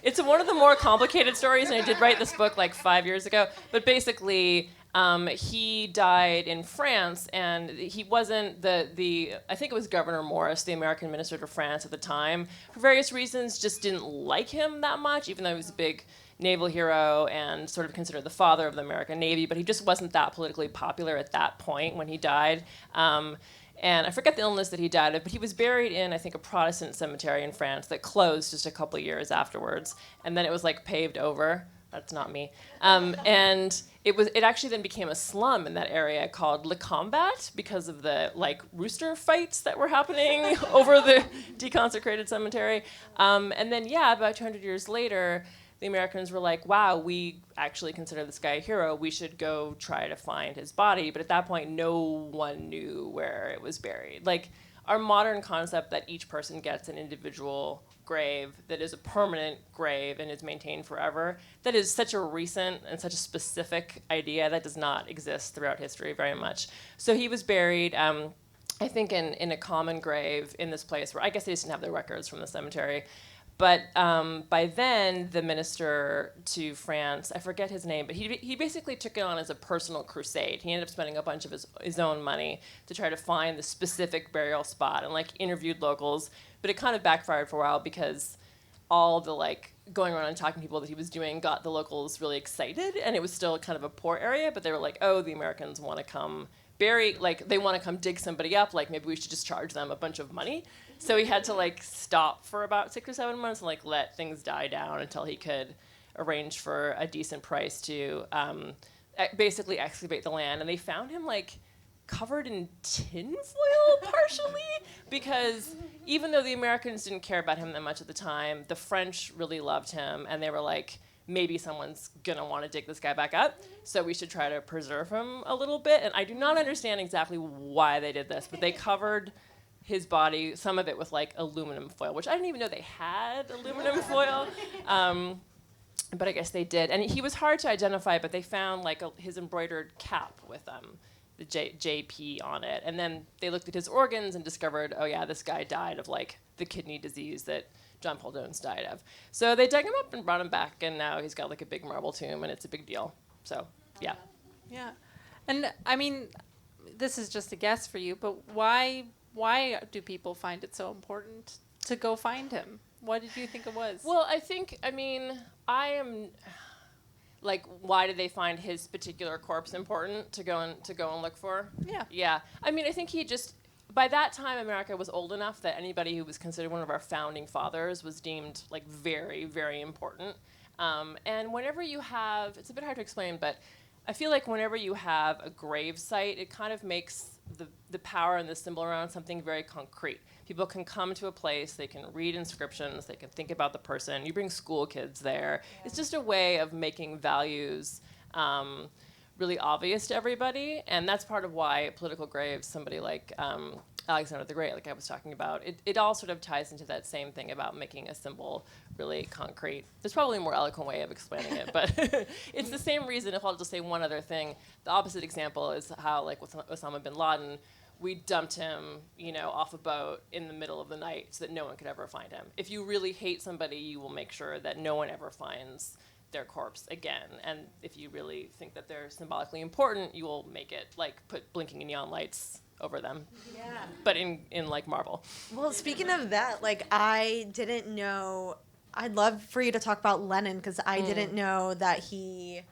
it's one of the more complicated stories, and I did write this book like 5 years ago. But basically, he died in France, and he wasn't I think it was Governor Morris, the American minister to France at the time, for various reasons, just didn't like him that much, even though he was a big naval hero and sort of considered the father of the American Navy, but he just wasn't that politically popular at that point when he died. And I forget the illness that he died of, but he was buried in, I think, a Protestant cemetery in France that closed just a couple of years afterwards. And then it was like paved over. That's not me. And it actually then became a slum in that area called Le Combat because of the like rooster fights that were happening over the deconsecrated cemetery. And then, yeah, about 200 years later, the Americans were like, wow, we actually consider this guy a hero. We should go try to find his body. But at that point, no one knew where it was buried. Like, our modern concept that each person gets an individual grave that is a permanent grave and is maintained forever, that is such a recent and such a specific idea that does not exist throughout history very much. So he was buried, I think, in a common grave in this place where I guess they just didn't have their records from the cemetery. But by then, the minister to France, I forget his name, but he basically took it on as a personal crusade. He ended up spending a bunch of his own money to try to find the specific burial spot and like interviewed locals. But it kind of backfired for a while because all the like going around and talking to people that he was doing got the locals really excited, and it was still kind of a poor area. But they were like, oh, the Americans want to come bury, like they want to come dig somebody up. Like maybe we should just charge them a bunch of money. So he had to like stop for about 6 or 7 months and like let things die down until he could arrange for a decent price to basically excavate the land. And they found him like covered in tinfoil partially because even though the Americans didn't care about him that much at the time, the French really loved him, and they were like, maybe someone's gonna want to dig this guy back up, so we should try to preserve him a little bit. And I do not understand exactly why they did this, but they covered his body, some of it with like aluminum foil, which I didn't even know they had aluminum foil, but I guess they did. And he was hard to identify, but they found like his embroidered cap with the JP on it. And then they looked at his organs and discovered, oh yeah, this guy died of like the kidney disease that John Paul Jones died of. So they dug him up and brought him back, and now he's got like a big marble tomb, and it's a big deal. So, yeah. Yeah. And I mean, this is just a guess for you, but why do people find it so important to go find him? What did you think it was? Well, I am like, why did they find his particular corpse important to go and look for? Yeah. Yeah. I mean, I think he just, by that time, America was old enough that anybody who was considered one of our founding fathers was deemed like very, very important. And whenever you have, it's a bit hard to explain, but I feel like whenever you have a grave site, it kind of makes the power and the symbol around something very concrete. People can come to a place, they can read inscriptions, they can think about the person. You bring school kids there. Yeah. It's just a way of making values really obvious to everybody, and that's part of why political graves, somebody like Alexander the Great, like I was talking about, it all sort of ties into that same thing about making a symbol really concrete. There's probably a more eloquent way of explaining it, but it's the same reason. If I'll just say one other thing, the opposite example is how, like with Osama bin Laden, we dumped him, off a boat in the middle of the night so that no one could ever find him. If you really hate somebody, you will make sure that no one ever finds their corpse again. And if you really think that they're symbolically important, you will make it, like, put blinking neon lights over them. Yeah. But in like marble. Well, speaking of that, like, I didn't know, I'd love for you to talk about Lenin, because I didn't know that he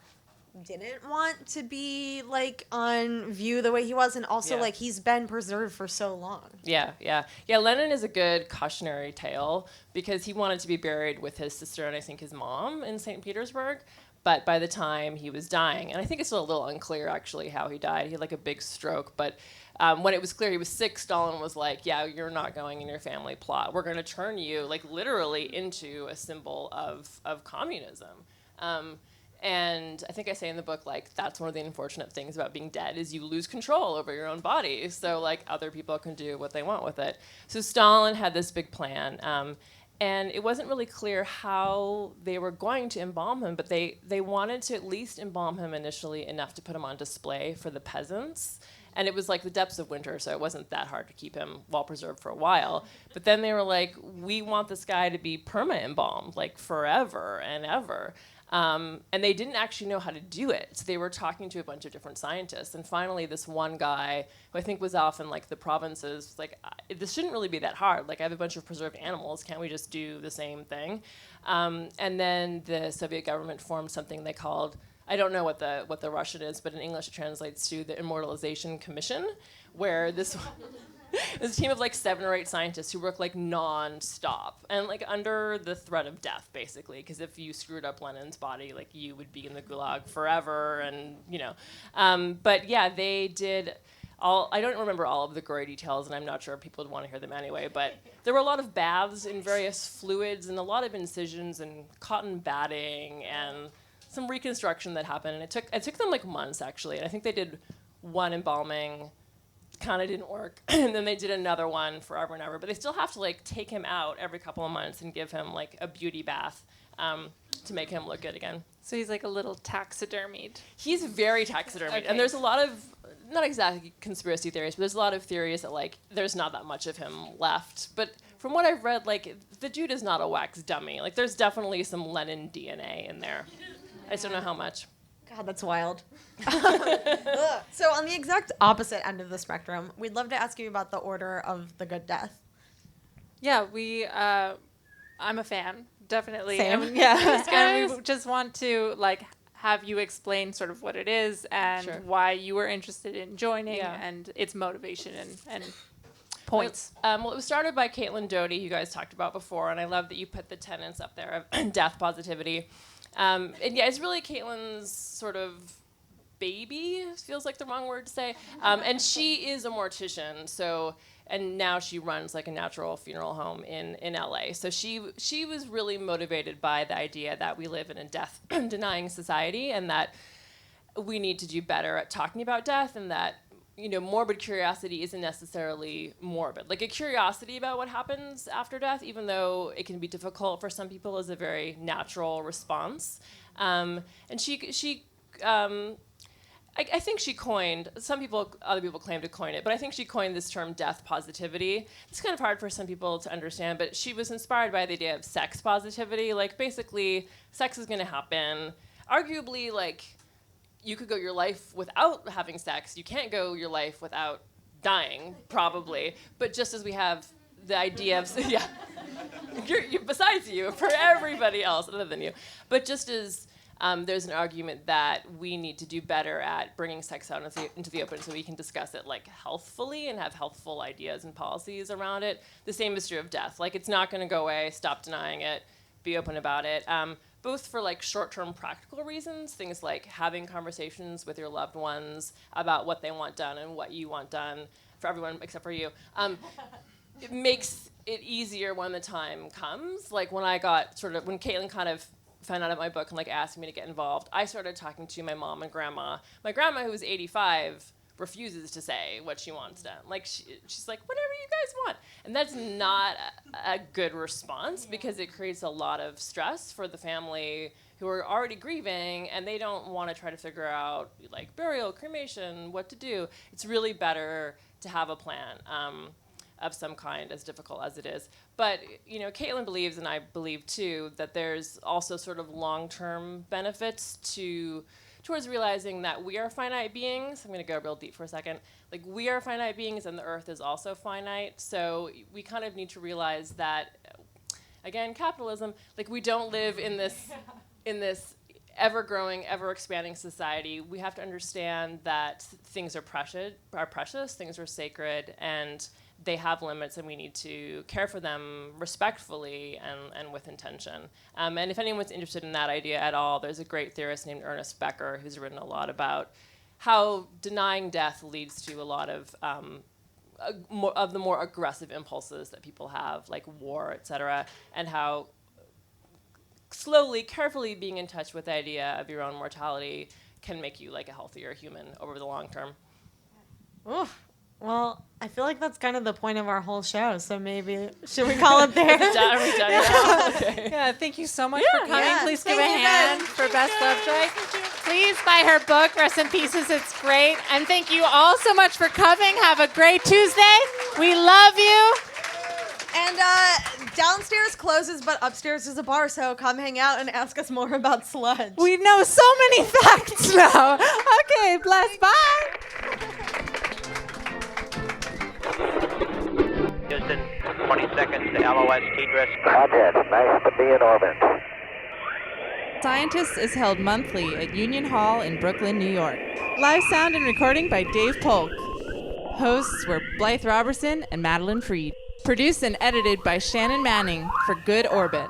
didn't want to be like on view the way he was, and also like he's been preserved for so long. Yeah. Lenin is a good cautionary tale because he wanted to be buried with his sister and I think his mom in St. Petersburg, but by the time he was dying, and I think it's still a little unclear actually how he died. He had like a big stroke, but when it was clear he was sick, Stalin was like, yeah, you're not going in your family plot. We're going to turn you like literally into a symbol of communism. And I think I say in the book, like, that's one of the unfortunate things about being dead is you lose control over your own body. So, like, other people can do what they want with it. So Stalin had this big plan. And it wasn't really clear how they were going to embalm him, but they wanted to at least embalm him initially enough to put him on display for the peasants. And it was like the depths of winter, so it wasn't that hard to keep him well preserved for a while. But then they were like, we want this guy to be perma-embalmed, like forever and ever. And they didn't actually know how to do it. So they were talking to a bunch of different scientists. And finally, this one guy, who I think was off in like the provinces, was like, this shouldn't really be that hard. Like, I have a bunch of preserved animals. Can't we just do the same thing? And then the Soviet government formed something they called, I don't know what the Russian is, but in English it translates to the Immortalization Commission, where this a team of like 7 or 8 scientists who work like non-stop and like under the threat of death, basically, because if you screwed up Lenin's body, like you would be in the gulag forever, and you know. But yeah, they did all. I don't remember all of the gory details, and I'm not sure people would want to hear them anyway. But there were a lot of baths in various fluids, and a lot of incisions and cotton batting and some reconstruction that happened, and it took them like months actually. And I think they did one embalming, kind of didn't work, and then they did another one forever and ever. But they still have to like take him out every couple of months and give him like a beauty bath to make him look good again. So he's like a little taxidermied. He's very taxidermied, Okay. and there's a lot of not exactly conspiracy theories, but there's a lot of theories that like there's not that much of him left. But from what I've read, like the dude is not a wax dummy. Like there's definitely some Lenin DNA in there. I just don't know how much. God, that's wild. Ugh. So on the exact opposite end of the spectrum, we'd love to ask you about the Order of the Good Death. Yeah, I'm a fan, definitely. Same. And, yeah, and we just want to like have you explain sort of what it is and Sure. why you were interested in joining Yeah. and its motivation and points. Well, it was started by Caitlin Doty, you guys talked about before, and I love that you put the tenets up there of death positivity. And yeah, it's really Caitlin's sort of baby, feels like the wrong word to say. And she is a mortician, so, and now she runs like a natural funeral home in LA. So she was really motivated by the idea that we live in a death denying society, and that we need to do better at talking about death, and that, you know, morbid curiosity isn't necessarily morbid. Like a curiosity about what happens after death, even though it can be difficult for some people, is a very natural response. And I think she coined, other people claim to coin it, but I think she coined this term death positivity. It's kind of hard for some people to understand, but she was inspired by the idea of sex positivity. Like basically, sex is gonna happen. Arguably, like, you could go your life without having sex. You can't go your life without dying, probably. But just as we have the idea of, yeah, besides you, for everybody else other than you. But just as there's an argument that we need to do better at bringing sex out into the open so we can discuss it like healthfully and have healthful ideas and policies around it. The same is true of death. Like it's not going to go away. Stop denying it. Be open about it. Both for like short-term practical reasons, things like having conversations with your loved ones about what they want done and what you want done for everyone except for you. It makes it easier when the time comes. Like when when Caitlin kind of found out about my book and like asked me to get involved, I started talking to my mom and grandma. My grandma, who was 85, refuses to say what she wants done. Like she's like, whatever you guys want. And that's not a good response because it creates a lot of stress for the family who are already grieving, and they don't want to try to figure out like burial, cremation, what to do. It's really better to have a plan of some kind, as difficult as it is. But you know, Caitlin believes, and I believe too, that there's also sort of long-term benefits towards realizing that we are finite beings. I'm going to go real deep for a second. Like, we are finite beings and the earth is also finite. So we kind of need to realize that, again, capitalism, like we don't live in this ever-growing, ever-expanding society. We have to understand that things are precious, things are sacred, and they have limits, and we need to care for them respectfully and with intention. And if anyone's interested in that idea at all, there's a great theorist named Ernest Becker who's written a lot about how denying death leads to a lot of the more aggressive impulses that people have, like war, et cetera, and how slowly, carefully being in touch with the idea of your own mortality can make you like a healthier human over the long term. Oh, Well, I feel like that's kind of the point of our whole show, so maybe should we call it there? Are we done now? Okay. Yeah, thank you so much for coming. Yeah, Please give thank a you hand guys. for Bess Lovejoy. Please buy her book, Rest in Pieces. It's great. And thank you all so much for coming. Have a great Tuesday. We love you. And downstairs closes, but upstairs is a bar, so come hang out and ask us more about sludge. We know so many facts now. Okay, bless. Bye. Houston, 20 seconds to LOS TDRS. Roger, nice to be in orbit. Scientists is held monthly at Union Hall in Brooklyn, New York. Live sound and recording by Dave Polk. Hosts were Blythe Roberson and Madelyn Freed. Produced and edited by Shannon Manning for Good Orbit.